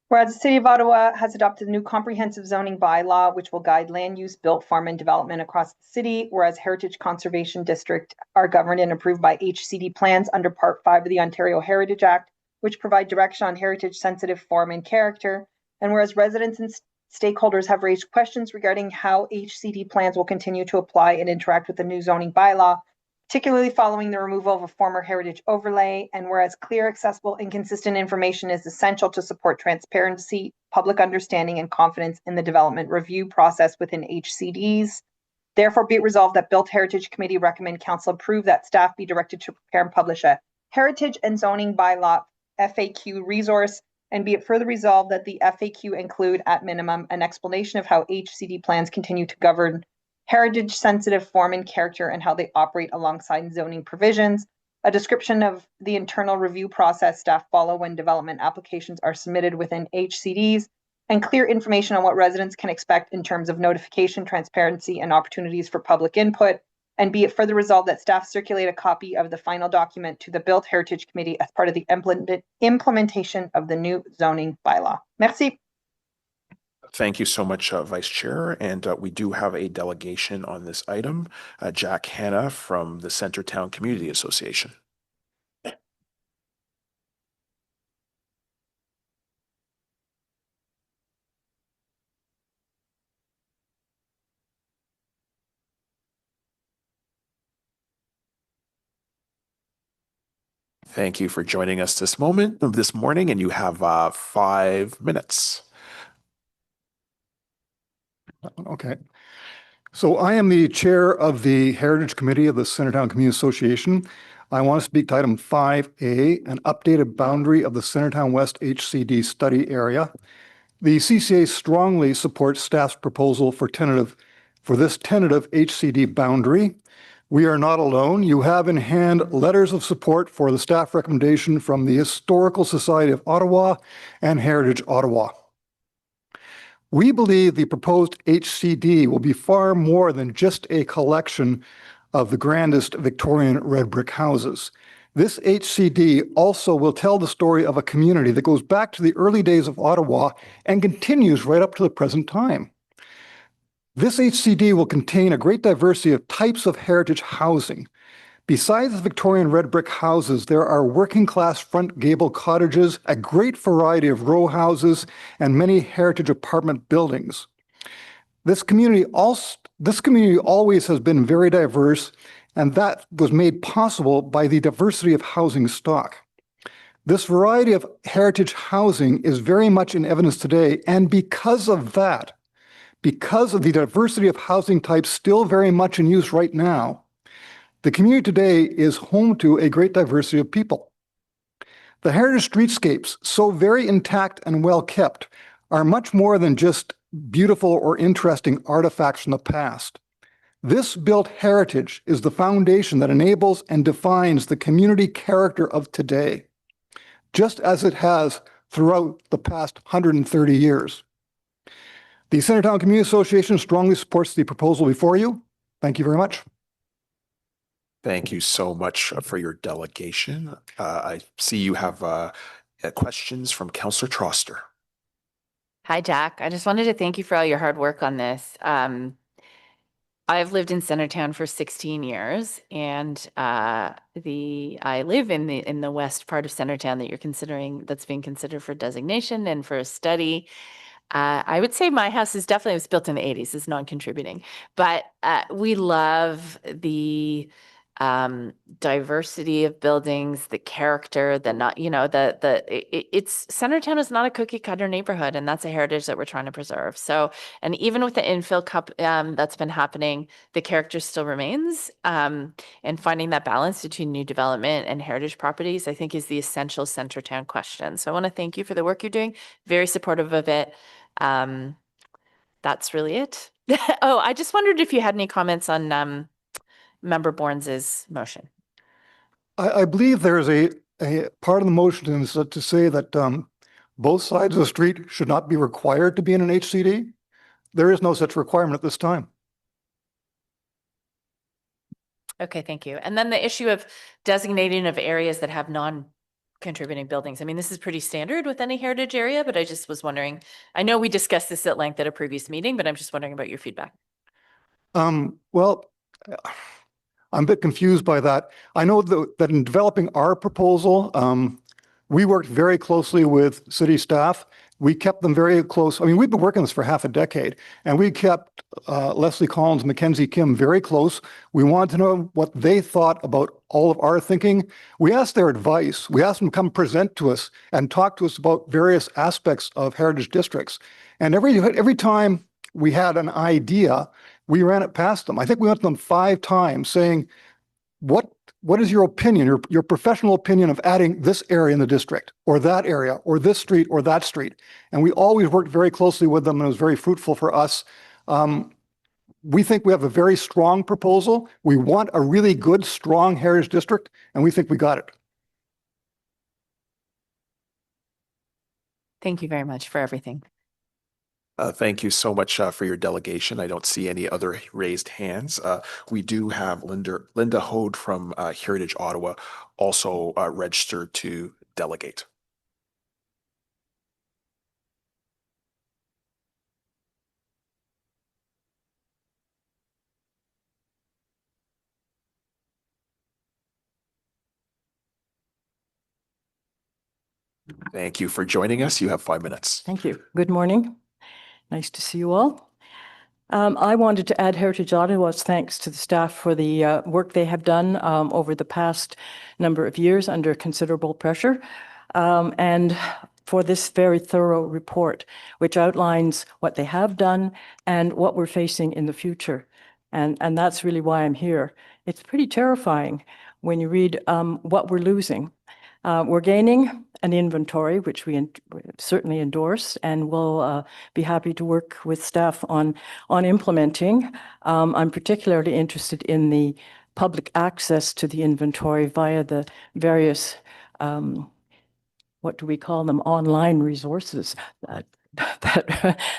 Whereas the City of Ottawa has adopted a new comprehensive zoning bylaw, which will guide land use, built farm and development across the city, whereas Heritage Conservation District are governed and approved by HCD plans under Part 5 of the Ontario Heritage Act, which provide direction on heritage-sensitive form and character. And whereas residents and stakeholders have raised questions regarding how HCD plans will continue to apply and interact with the new zoning bylaw, particularly following the removal of a former heritage overlay, and whereas clear, accessible, and consistent information is essential to support transparency, public understanding, and confidence in the development review process within HCDs. Therefore, be it resolved that Built Heritage Committee recommend Council approve that staff be directed to prepare and publish a heritage and zoning bylaw FAQ resource, and be it further resolved that the FAQ include, at minimum, an explanation of how HCD plans continue to govern heritage sensitive form and character and how they operate alongside zoning provisions, a description of the internal review process staff follow when development applications are submitted within HCDs, and clear information on what residents can expect in terms of notification, transparency, and opportunities for public input. And be it further resolved that staff circulate a copy of the final document to the Built Heritage Committee as part of the implementation of the new zoning bylaw. Merci. Thank you so much, Vice Chair. And we do have a delegation on this item, Jack Hanna from the Centertown Community Association. Thank you for joining us this morning, and you have 5 minutes. Okay. So I am the chair of the Heritage Committee of the Centertown Community Association. I want to speak to item 5A, an updated boundary of the Centertown West HCD study area. The CCA strongly supports staff's proposal for this tentative HCD boundary. We are not alone. You have in hand letters of support for the staff recommendation from the Historical Society of Ottawa and Heritage Ottawa. We believe the proposed HCD will be far more than just a collection of the grandest Victorian red brick houses. This HCD also will tell the story of a community that goes back to the early days of Ottawa and continues right up to the present time. This HCD will contain a great diversity of types of heritage housing. Besides the Victorian red brick houses, there are working class front gable cottages, a great variety of row houses, and many heritage apartment buildings. This community always has been very diverse, and that was made possible by the diversity of housing stock. This variety of heritage housing is very much in evidence today, and because of that, because of the diversity of housing types still very much in use right now, the community today is home to a great diversity of people. The heritage streetscapes, so very intact and well kept, are much more than just beautiful or interesting artifacts from the past. This built heritage is the foundation that enables and defines the community character of today, just as it has throughout the past 130 years. The Centertown Community Association strongly supports the proposal before you. Thank you very much. Thank you so much for your delegation. I see you have questions from Councillor Troster. Hi, Jack. I just wanted to thank you for all your hard work on this. I've lived in Centertown for 16 years, and I live in the west part of Centertown that you're considering, that's being considered for designation and for a study. I would say my house was built in the 80s, it's non-contributing, but we love the diversity of buildings, the character, it's Centertown is not a cookie cutter neighborhood, and that's a heritage that we're trying to preserve. So, and even with the infill that's been happening, the character still remains, and finding that balance between new development and heritage properties, I think, is the essential Centertown question. So I want to thank you for the work you're doing. Very supportive of it. That's really it. Oh, I just wondered if you had any comments on Member Borns' motion. I believe there's a part of the motion is to say that both sides of the street should not be required to be in an HCD. There is no such requirement at this time. Okay, thank you. And then the issue of designating of areas that have contributing buildings. I mean, this is pretty standard with any heritage area, but I just was wondering, I know we discussed this at length at a previous meeting, but I'm just wondering about your feedback. Well, I'm a bit confused by that. I know that in developing our proposal, we worked very closely with city staff. We kept them very close. I mean, we've been working this for half a decade, and we kept Leslie Collins, Mackenzie Kim very close. We wanted to know what they thought about all of our thinking. We asked their advice. We asked them to come present to us and talk to us about various aspects of heritage districts. And every time we had an idea, we ran it past them. I think we went to them 5 times saying, what is your opinion, your professional opinion of adding this area in the district, or that area, or this street, or that street? And we always worked very closely with them, and it was very fruitful for us. We think we have a very strong proposal. We want a really good, strong heritage district, and we think we got it. Thank you very much for everything. Thank you so much for your delegation. I don't see any other raised hands. We do have Linda Hode from Heritage Ottawa also registered to delegate. Thank you for joining us. You have 5 minutes. Thank you. Good morning. Nice to see you all. I wanted to add Heritage Ottawa's thanks to the staff for the work they have done over the past number of years under considerable pressure, and for this very thorough report, which outlines what they have done and what we're facing in the future. And that's really why I'm here. It's pretty terrifying when you read what we're losing. We're gaining an inventory, which we certainly endorse, and we'll be happy to work with staff on implementing. I'm particularly interested in the public access to the inventory via the various, what do we call them, online resources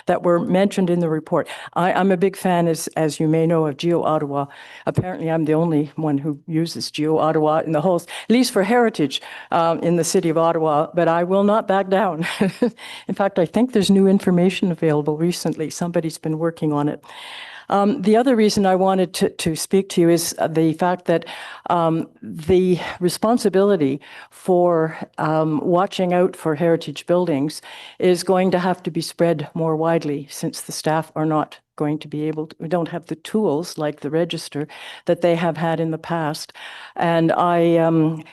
that were mentioned in the report. I'm a big fan, as you may know, of Geo Ottawa. Apparently, I'm the only one who uses Geo Ottawa in the whole, at least for heritage in the city of Ottawa, but I will not back down. In fact, I think there's new information available recently. Somebody's been working on it. The other reason I wanted to speak to you is the fact that the responsibility for watching out for heritage buildings is going to have to be spread more widely, since the staff are not going to be able to, we don't have the tools like the register that they have had in the past. And I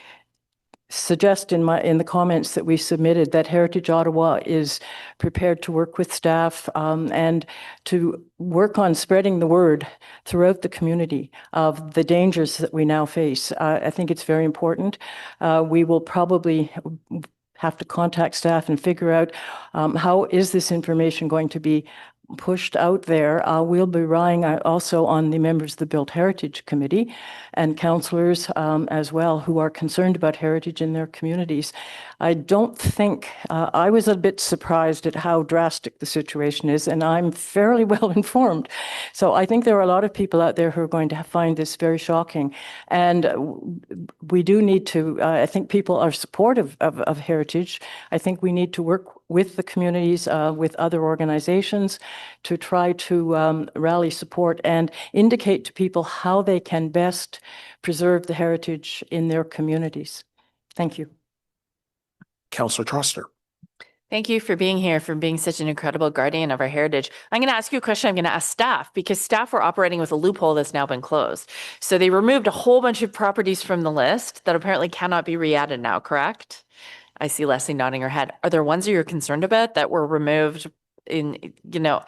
suggest in the comments that we submitted that Heritage Ottawa is prepared to work with staff and to work on spreading the word throughout the community of the dangers that we now face. I think it's very important. We will probably have to contact staff and figure out how is this information going to be pushed out there. We'll be relying also on the members of the Built Heritage Committee and councillors as well who are concerned about heritage in their communities. I don't think, I was a bit surprised at how drastic the situation is, and I'm fairly well informed. So I think there are a lot of people out there who are going to find this very shocking. And we do need to, I think people are supportive of heritage. I think we need to work with the communities, with other organizations, to try to rally support and indicate to people how they can best preserve the heritage in their communities. Thank you. Councillor Trostner. Thank you for being here, for being such an incredible guardian of our heritage. I'm going to ask you a question I'm going to ask staff, because staff were operating with a loophole that's now been closed. So they removed a whole bunch of properties from the list that apparently cannot be re-added now, correct? I see Leslie nodding her head. Are there ones that you're concerned about that were removed in, you know,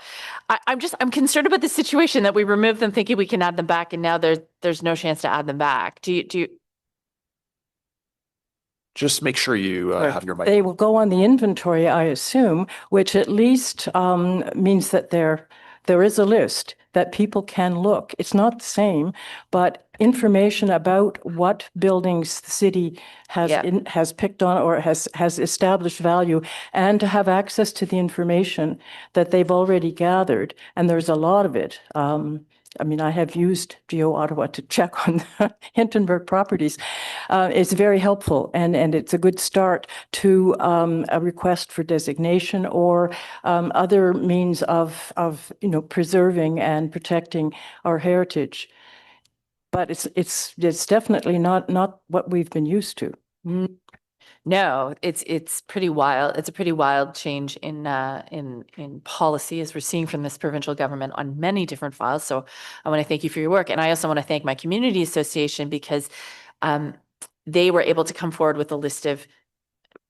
I'm concerned about the situation that we removed them thinking we can add them back, and now there's no chance to add them back. Do you Just make sure you have your mic. They will go on the inventory, I assume, which at least means that there is a list that people can look. It's not the same, but information about what buildings the city has picked on or has established value, and to have access to the information that they've already gathered, and there's a lot of it. I mean, I have used Geo Ottawa to check on the Hintonburg properties. It's very helpful, and it's a good start to a request for designation or other means of preserving and protecting our heritage. But it's definitely not what we've been used to. No, it's pretty wild. It's a pretty wild change in policy, as we're seeing from this provincial government on many different files. So I want to thank you for your work, and I also want to thank my community association because they were able to come forward with a list of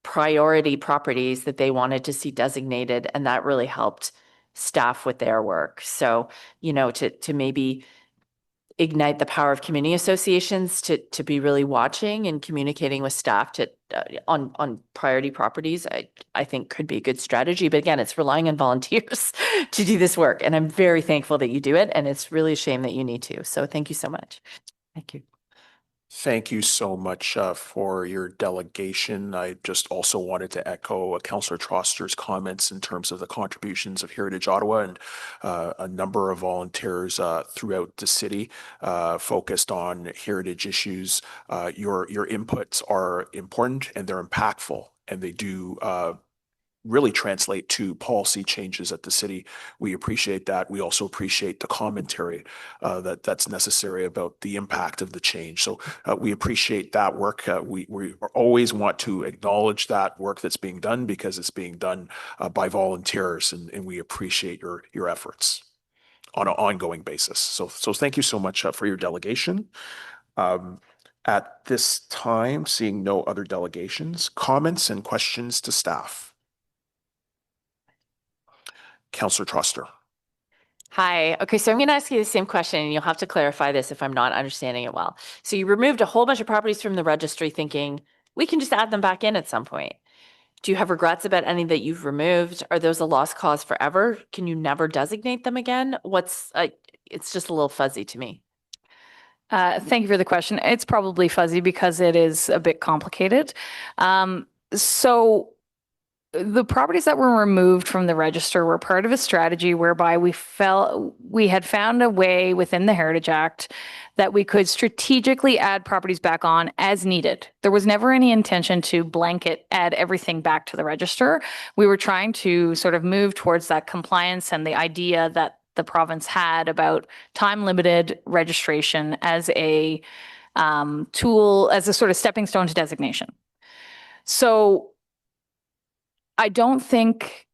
priority properties that they wanted to see designated, and that really helped staff with their work. So to maybe ignite the power of community associations to be really watching and communicating with staff to on priority properties, I think could be a good strategy. But again, it's relying on volunteers to do this work. And I'm very thankful that you do it. And it's really a shame that you need to. So thank you so much. Thank you. Thank you so much for your delegation. I just also wanted to echo Councillor Troster's comments in terms of the contributions of Heritage Ottawa and a number of volunteers throughout the city focused on heritage issues. Your inputs are important and they're impactful, and they do really translate to policy changes at the city. We appreciate that. We also appreciate the commentary that's necessary about the impact of the change. So we appreciate that work. We always want to acknowledge that work that's being done because it's being done by volunteers, and we appreciate your efforts on an ongoing basis. So thank you so much for your delegation. At this time, seeing no other delegations, comments and questions to staff. Councillor Troster. Hi. Okay, so I'm going to ask you the same question, and you'll have to clarify this if I'm not understanding it well. So you removed a whole bunch of properties from the registry thinking we can just add them back in at some point. Do you have regrets about any that you've removed? Are those a lost cause forever? Can you never designate them again? It's just a little fuzzy to me. Thank you for the question. It's probably fuzzy because it is a bit complicated. So the properties that were removed from the register were part of a strategy whereby we had found a way within the Heritage Act that we could strategically add properties back on as needed. There was never any intention to blanket add everything back to the register. We were trying to sort of move towards that compliance and the idea that the province had about time-limited registration as a tool, as a sort of stepping stone to designation. So I don't think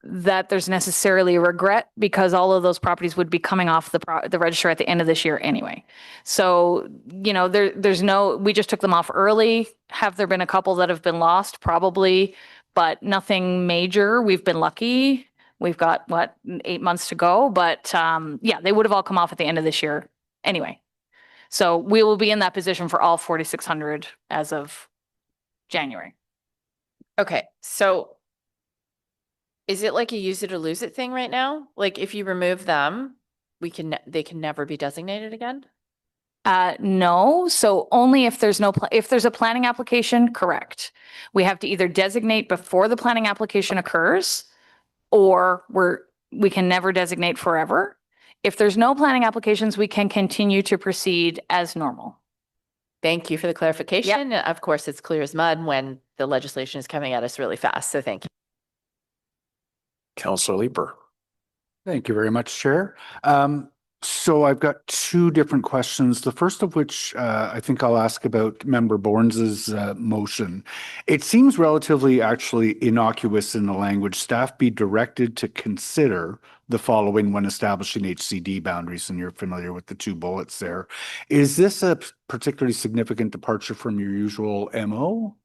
that there's necessarily a regret because all of those properties would be coming off the register at the end of this year anyway. So, we just took them off early. Have there been a couple that have been lost? Probably, but nothing major. We've been lucky. We've got 8 months to go, but they would have all come off at the end of this year anyway. So we will be in that position for all 4,600 as of January. Okay, so is it like a use it or lose it thing right now? Like if you remove them, they can never be designated again? No. So only if there's if there's a planning application, correct. We have to either designate before the planning application occurs, or we can never designate forever. If there's no planning applications, we can continue to proceed as normal. Thank you for the clarification. Yep. Of course, it's clear as mud when the legislation is coming at us really fast. So thank you. Councillor Leeper. Thank you very much, Chair. So I've got two different questions. The first of which I think I'll ask about Member Bournes's motion. It seems relatively actually innocuous in the language. Staff be directed to consider the following when establishing HCD boundaries, and you're familiar with the two bullets there. Is this a particularly significant departure from your usual MO?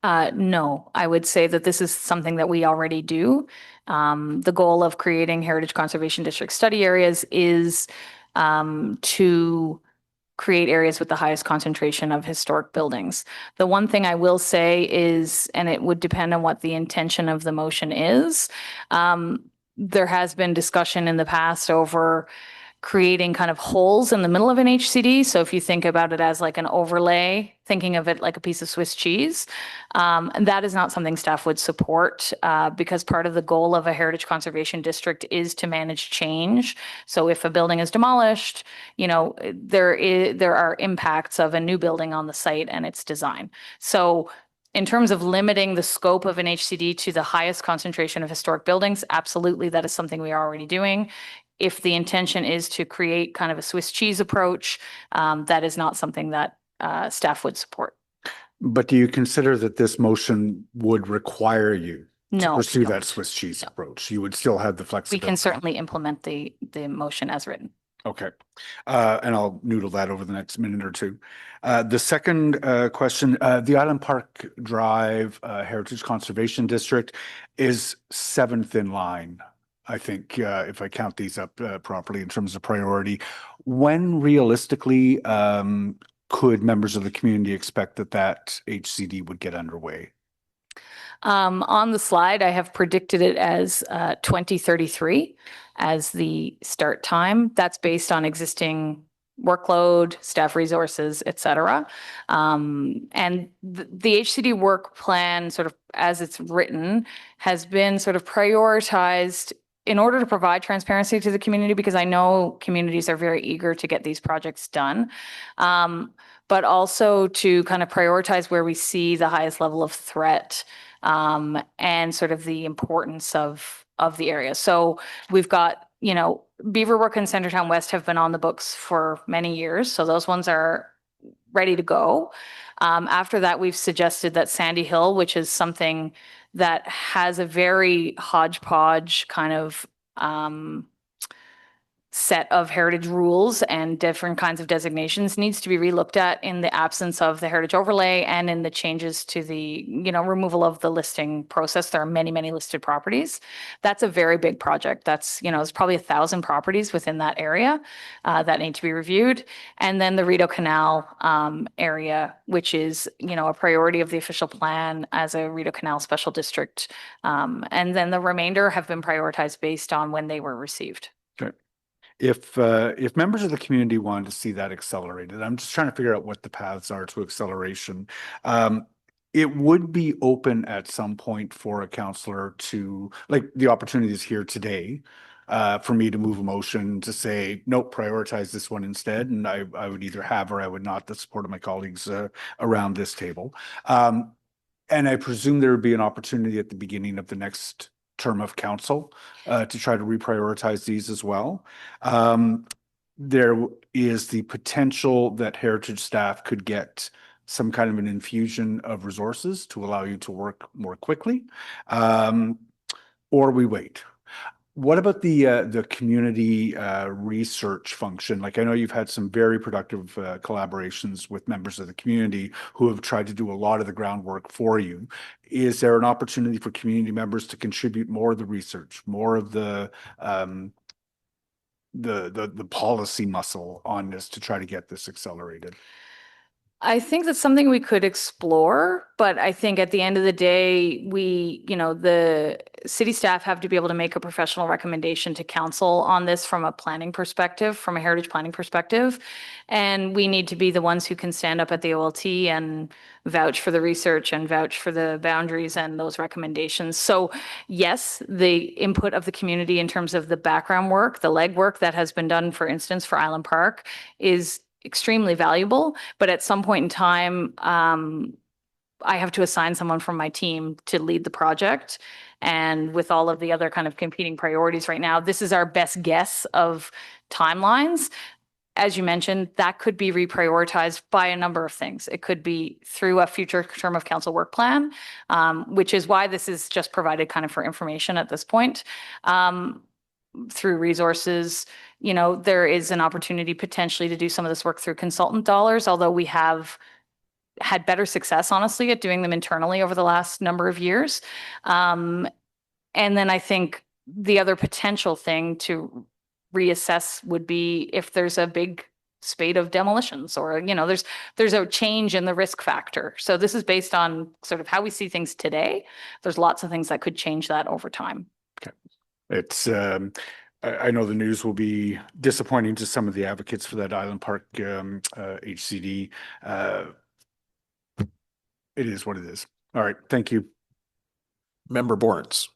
No, I would say that this is something that we already do. The goal of creating Heritage Conservation District study areas is to create areas with the highest concentration of historic buildings. The one thing I will say is, and it would depend on what the intention of the motion is, there has been discussion in the past over creating kind of holes in the middle of an HCD. So if you think about it as like an overlay, thinking of it like a piece of Swiss cheese, and that is not something staff would support because part of the goal of a heritage conservation district is to manage change. So if a building is demolished, you know, there are impacts of a new building on the site and its design. So in terms of limiting the scope of an HCD to the highest concentration of historic buildings, absolutely, that is something we are already doing. If the intention is to create kind of a Swiss cheese approach, that is not something that staff would support. But do you consider that this motion would require you to No, we pursue that don't. Swiss cheese approach? You would still have the We flexibility. can certainly implement the motion as written. Okay. And I'll noodle that over the next minute or two. The second question, the Island Park Drive Heritage Conservation District is 7th in line, I think, if I count these up properly in terms of priority. When realistically could members of the community expect that that HCD would get underway? On the slide, I have predicted it as 2033 as the start time. That's based on existing workload, staff resources, et cetera. And the HCD work plan, sort of as it's written, has been sort of prioritized in order to provide transparency to the community, because I know communities are very eager to get these projects done. But also to kind of prioritize where we see the highest level of threat and sort of the importance of the area. So we've got, you know, Beaverbrook and Centertown West have been on the books for many years. So those ones are ready to go. After that, we've suggested that Sandy Hill, which is something that has a very hodgepodge kind of set of heritage rules and different kinds of designations, needs to be relooked at in the absence of the heritage overlay and in the changes to the, you know, removal of the listing process. There are many, many listed properties. That's a very big project. That's, you know, there's probably 1,000 properties within that area that need to be reviewed. And then the Rideau Canal area, which is, you know, a priority of the official plan as a Rideau Canal special district. And then the remainder have been prioritized based on when they were received. Okay. If members of the community wanted to see that accelerated, I'm just trying to figure out what the paths are to acceleration. It would be open at some point for a councillor to, like the opportunities here today, for me to move a motion to say, nope, prioritize this one instead. And I would either have or I would not the support of my colleagues around this table. And I presume there would be an opportunity at the beginning of the next term of council to try to reprioritize these as well. There is the potential that heritage staff could get some kind of an infusion of resources to allow you to work more quickly, or we wait. What about the community research function? Like, I know you've had some very productive collaborations with members of the community who have tried to do a lot of the groundwork for you. Is there an opportunity for community members to contribute more of the research, more of the policy muscle on this to try to get this accelerated? I think that's something we could explore, but I think at the end of the day, we, you know, the city staff have to be able to make a professional recommendation to council on this from a planning perspective, from a heritage planning perspective. And we need to be the ones who can stand up at the OLT and vouch for the research and vouch for the boundaries and those recommendations. So yes, the input of the community in terms of the background work, the legwork that has been done, for instance, for Island Park is extremely valuable, but at some point in time, I have to assign someone from my team to lead the project. And with all of the other kind of competing priorities right now, this is our best guess of timelines. As you mentioned, that could be reprioritized by a number of things. It could be through a future term of council work plan, which is why this is just provided kind of for information at this point. Through resources, you know, there is an opportunity potentially to do some of this work through consultant dollars, although we have had better success, honestly, at doing them internally over the last number of years. And then I think the other potential thing to reassess would be if there's a big spate of demolitions or, you know, there's a change in the risk factor. So this is based on sort of how we see things today. There's lots of things that could change that over time. Okay. It's I know the news will be disappointing to some of the advocates for that Island Park HCD. It is what it is. All right, thank you. Member Borns.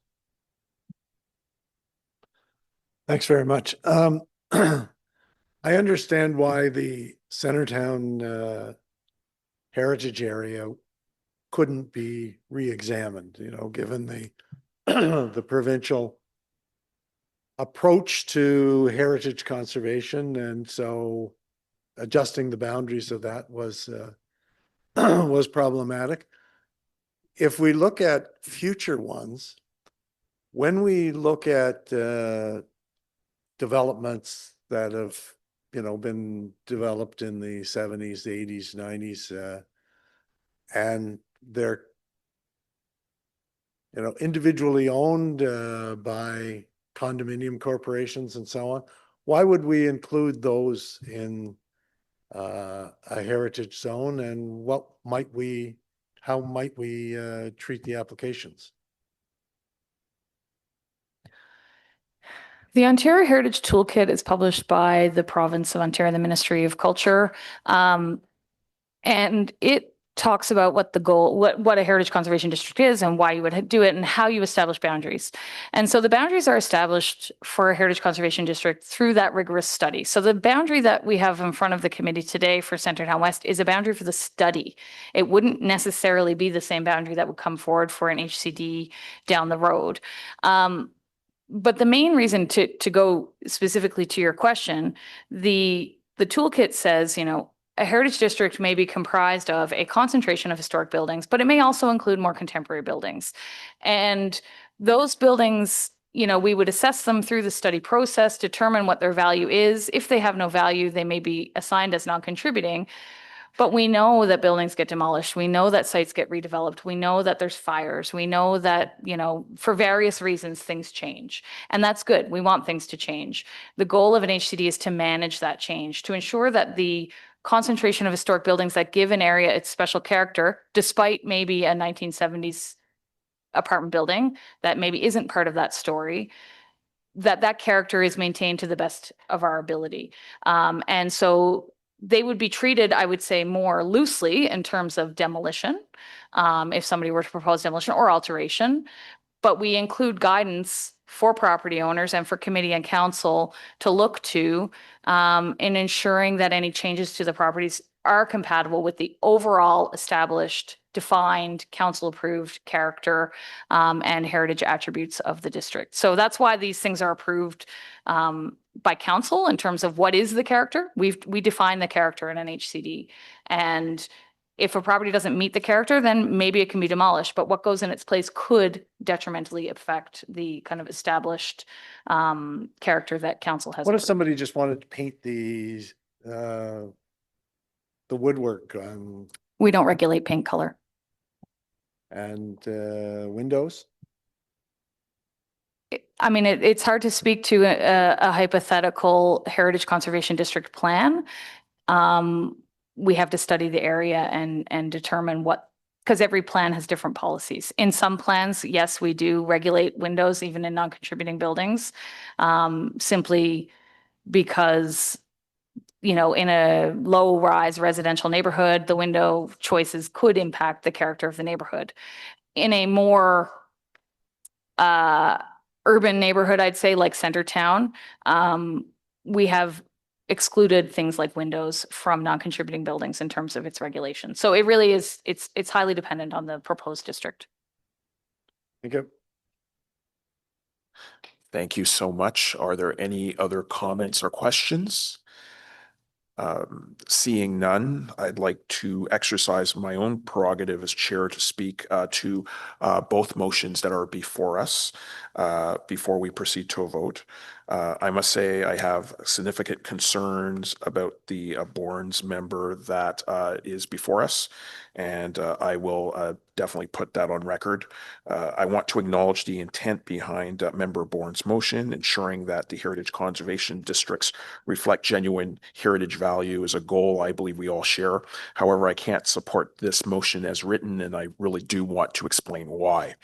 Thanks very much. I understand why the Centertown heritage area couldn't be re-examined, given the the provincial approach to heritage conservation, and so adjusting the boundaries of that was was problematic. If we look at future ones, when we look at developments that have been developed in the 70s, the 80s, 90s, and they're individually owned by condominium corporations and so on, why would we include those in a heritage zone, and how might we treat the applications? The Ontario Heritage Toolkit is published by the province of Ontario, the Ministry of Culture, and it talks about what the goal, what a heritage conservation district is and why you would do it and how you establish boundaries. And so the boundaries are established for a heritage conservation district through that rigorous study. So the boundary that we have in front of the committee today for Centertown West is a boundary for the study. It wouldn't necessarily be the same boundary that would come forward for an HCD down the road. But the main reason to go specifically to your question, the toolkit says, a heritage district may be comprised of a concentration of historic buildings, but it may also include more contemporary buildings. And those buildings, we would assess them through the study process, determine what their value is. If they have no value, they may be assigned as non-contributing. But we know that buildings get demolished. We know that sites get redeveloped. We know that there's fires. We know that, for various reasons, things change. And that's good. We want things to change. The goal of an HCD is to manage that change, to ensure that the concentration of historic buildings that give an area its special character, despite maybe a 1970s apartment building that maybe isn't part of that story, that character is maintained to the best of our ability. And so they would be treated, I would say, more loosely in terms of demolition, if somebody were to propose demolition or alteration. But we include guidance for property owners and for committee and council to look to in ensuring that any changes to the properties are compatible with the overall established, defined, council-approved character and heritage attributes of the district. So that's why these things are approved by council in terms of what is the character. We define the character in an HCD. And if a property doesn't meet the character, then maybe it can be demolished. But what goes in its place could detrimentally affect the kind of established character that council has. What if somebody just wanted to paint the woodwork on? We don't regulate paint color. And windows? It's hard to speak to a hypothetical heritage conservation district plan. We have to study the area and determine because every plan has different policies. In some plans, yes, we do regulate windows even in non-contributing buildings, simply because in a low-rise residential neighborhood, the window choices could impact the character of the neighborhood. In a more urban neighborhood, I'd say, like Centertown, we have excluded things like windows from non-contributing buildings in terms of its regulation. So it really is, it's highly dependent on the proposed district. Thank you. Thank you so much. Are there any other comments or questions? Seeing none, I'd like to exercise my own prerogative as chair to speak to both motions that are before us before we proceed to a vote. I must say I have significant concerns about the Borns member that is before us. and I will definitely put that on record. I want to acknowledge the intent behind Member Bourne's motion, ensuring that the heritage conservation districts reflect genuine heritage value is a goal I believe we all share. However, I can't support this motion as written, and I really do want to explain why.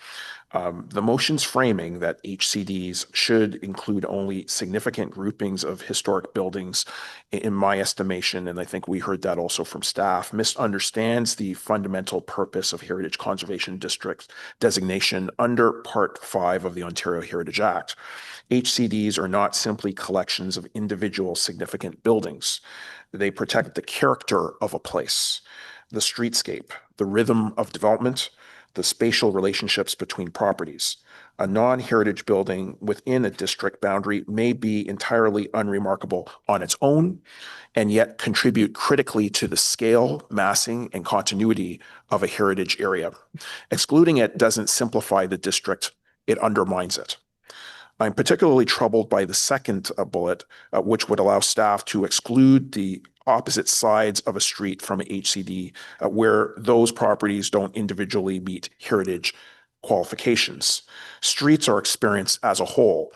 The motion's framing that HCDs should include only significant groupings of historic buildings, in my estimation, and I think we heard that also from staff, misunderstands the fundamental purpose of Heritage Conservation District designation under Part 5 of the Ontario Heritage Act. HCDs are not simply collections of individual significant buildings. They protect the character of a place, the streetscape, the rhythm of development, the spatial relationships between properties. A non-heritage building within a district boundary may be entirely unremarkable on its own, and yet contribute critically to the scale, massing, and continuity of a heritage area. Excluding it doesn't simplify the district, it undermines it. I'm particularly troubled by the second bullet, which would allow staff to exclude the opposite sides of a street from HCD where those properties don't individually meet heritage qualifications. Streets are experienced as a whole.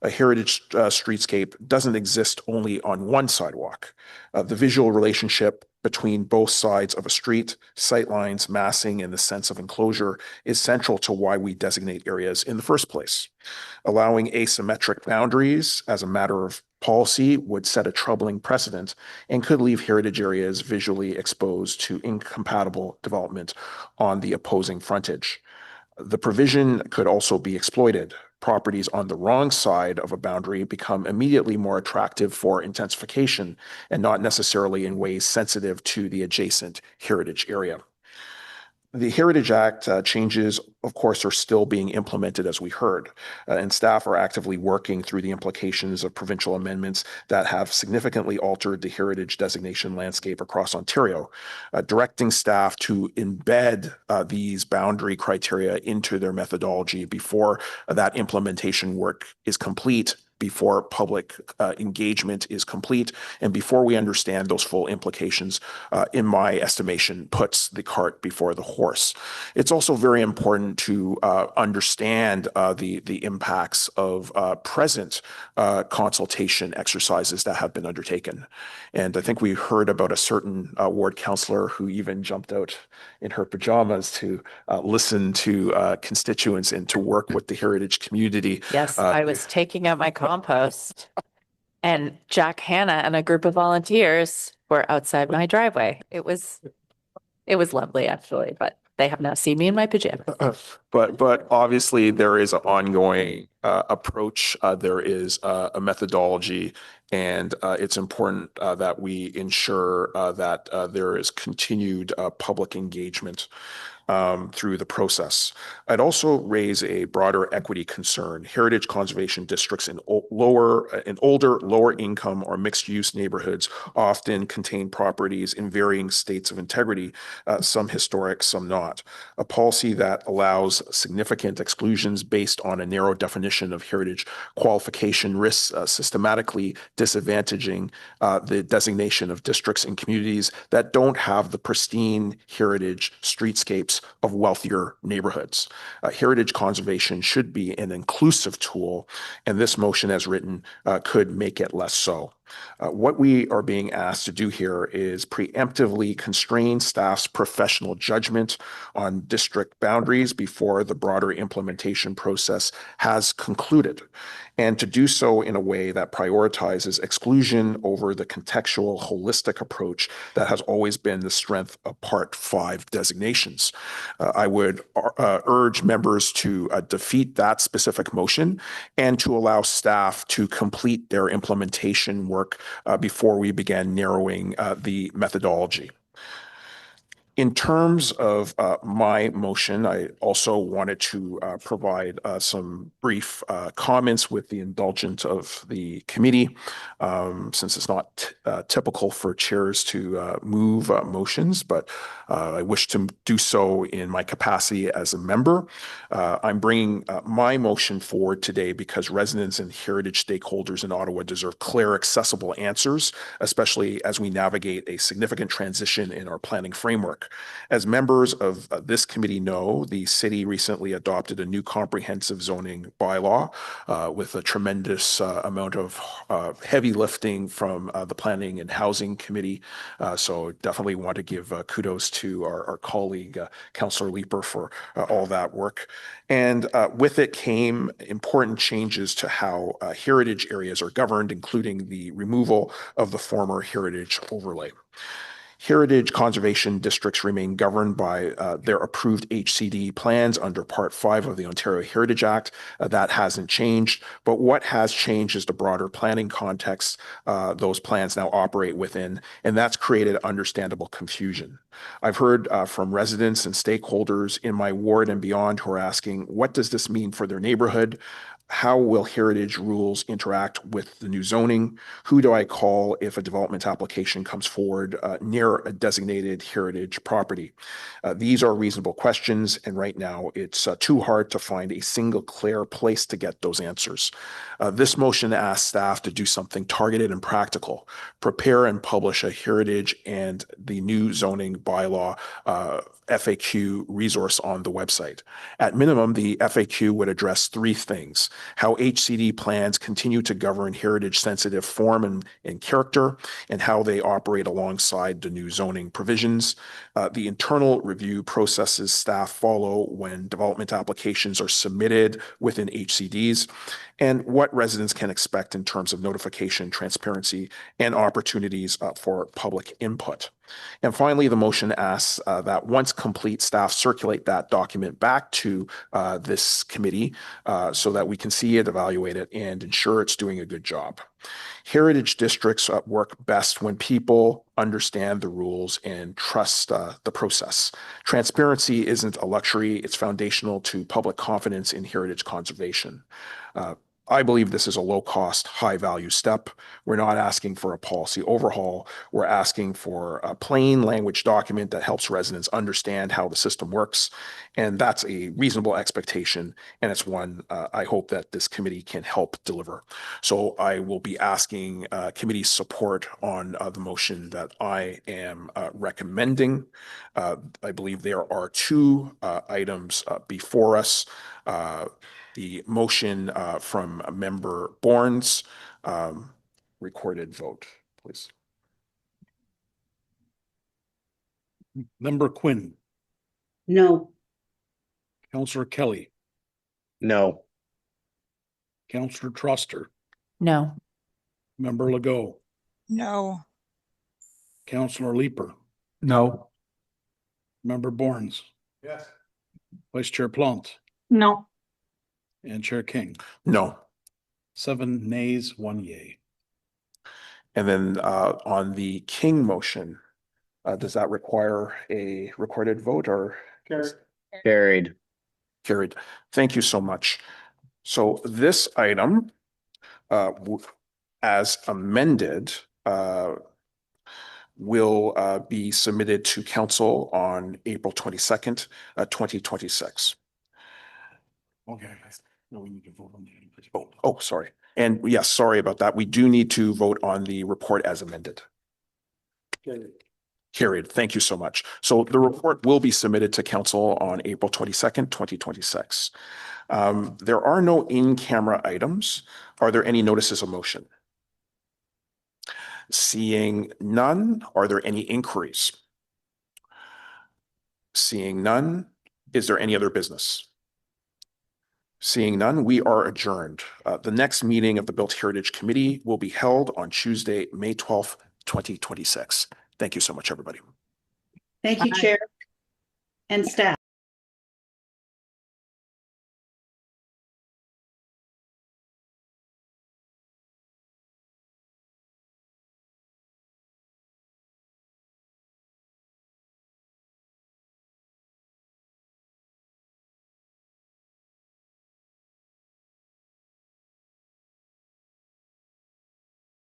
A heritage streetscape doesn't exist only on one sidewalk. The visual relationship between both sides of a street, sightlines, massing, and the sense of enclosure is central to why we designate areas in the first place. Allowing asymmetric boundaries as a matter of policy would set a troubling precedent and could leave heritage areas visually exposed to incompatible development on the opposing frontage. The provision could also be exploited. Properties on the wrong side of a boundary become immediately more attractive for intensification and not necessarily in ways sensitive to the adjacent heritage area. The Heritage Act changes, of course, are still being implemented as we heard, and staff are actively working through the implications of provincial amendments that have significantly altered the heritage designation landscape across Ontario, directing staff to embed these boundary criteria into their methodology before that implementation work is complete, before public engagement is complete, and before we understand those full implications, in my estimation, puts the cart before the horse. It's also very important to understand the impacts of present consultation exercises that have been undertaken. And I think we heard about a certain ward councillor who even jumped out in her pajamas to listen to constituents and to work with the heritage community. Yes, I was taking out my compost and Jack Hanna and a group of volunteers were outside my driveway. It was lovely actually, but they have now seen me in my pajamas. But obviously there is an ongoing approach. There is a methodology, and it's important that we ensure that there is continued public engagement through the process. I'd also raise a broader equity concern. Heritage conservation districts in older, lower income or mixed use neighborhoods often contain properties in varying states of integrity, some historic, some not. A policy that allows significant exclusions based on a narrow definition of heritage qualification risks systematically disadvantaging the designation of districts and communities that don't have the pristine heritage streetscapes of wealthier neighborhoods. Heritage conservation should be an inclusive tool, and this motion as written could make it less so. What we are being asked to do here is preemptively constrain staff's professional judgment on district boundaries before the broader implementation process has concluded, and to do so in a way that prioritizes exclusion over the contextual, holistic approach that has always been the strength of Part 5 designations. I would urge members to defeat that specific motion and to allow staff to complete their implementation work before we began narrowing the methodology. In terms of my motion, I also wanted to provide some brief comments with the indulgence of the committee, since it's not typical for chairs to move motions, but I wish to do so in my capacity as a member. I'm bringing my motion forward today because residents and heritage stakeholders in Ottawa deserve clear, accessible answers, especially as we navigate a significant transition in our planning framework. As members of this committee know, the city recently adopted a new comprehensive zoning bylaw with a tremendous amount of heavy lifting from the Planning and Housing Committee. So definitely want to give kudos to our colleague, Councillor Leeper, for all that work. And with it came important changes to how heritage areas are governed, including the removal of the former heritage overlay. Heritage conservation districts remain governed by their approved HCD plans under Part 5 of the Ontario Heritage Act. That hasn't changed, but what has changed is the broader planning context those plans now operate within, and that's created understandable confusion. I've heard from residents and stakeholders in my ward and beyond who are asking, what does this mean for their neighborhood? How will heritage rules interact with the new zoning? Who do I call if a development application comes forward near a designated heritage property? These are reasonable questions, and right now it's too hard to find a single clear place to get those answers. This motion asks staff to do something targeted and practical, prepare and publish a heritage and the new zoning bylaw FAQ resource on the website. At minimum, the FAQ would address three things: how HCD plans continue to govern heritage-sensitive form and character, and how they operate alongside the new zoning provisions, the internal review processes staff follow when development applications are submitted within HCDs, and what residents can expect in terms of notification, transparency, and opportunities for public input. And finally, the motion asks that once complete, staff circulate that document back to this committee so that we can see it, evaluate it, and ensure it's doing a good job. Heritage districts work best when people understand the rules and trust the process. Transparency isn't a luxury, it's foundational to public confidence in heritage conservation. I believe this is a low-cost, high-value step. We're not asking for a policy overhaul. We're asking for a plain language document that helps residents understand how the system works. And that's a reasonable expectation, and it's one I hope that this committee can help deliver. So I will be asking committee support on the motion that I am recommending. I believe there are two items before us. The motion from Member Bournes, recorded vote, please. Member Quinn, No. Councillor Kelly, No. Councillor Truster, No. Member Legault, No. Councillor Leeper, No. Member Bournes, Yes. Vice Chair Plant, No. and Chair King. No. 7 nays, 1 yay. And then on the King motion, does that require a recorded vote or? Carried. Carried. Thank you so much. So this item, as amended, will be submitted to council on April 22nd, 2026. Okay. No, we need to vote on the item. Oh, sorry. And yes, sorry about that. We do need to vote on the report as amended. Carried. Thank you so much. So the report will be submitted to council on April 22nd, 2026. There are no in-camera items. Are there any notices of motion? Seeing none, are there any inquiries? Seeing none, is there any other business? Seeing none, we are adjourned. The next meeting of the Built Heritage Committee will be held on Tuesday, May 12th, 2026. Thank you so much, everybody. Thank you, Chair and staff.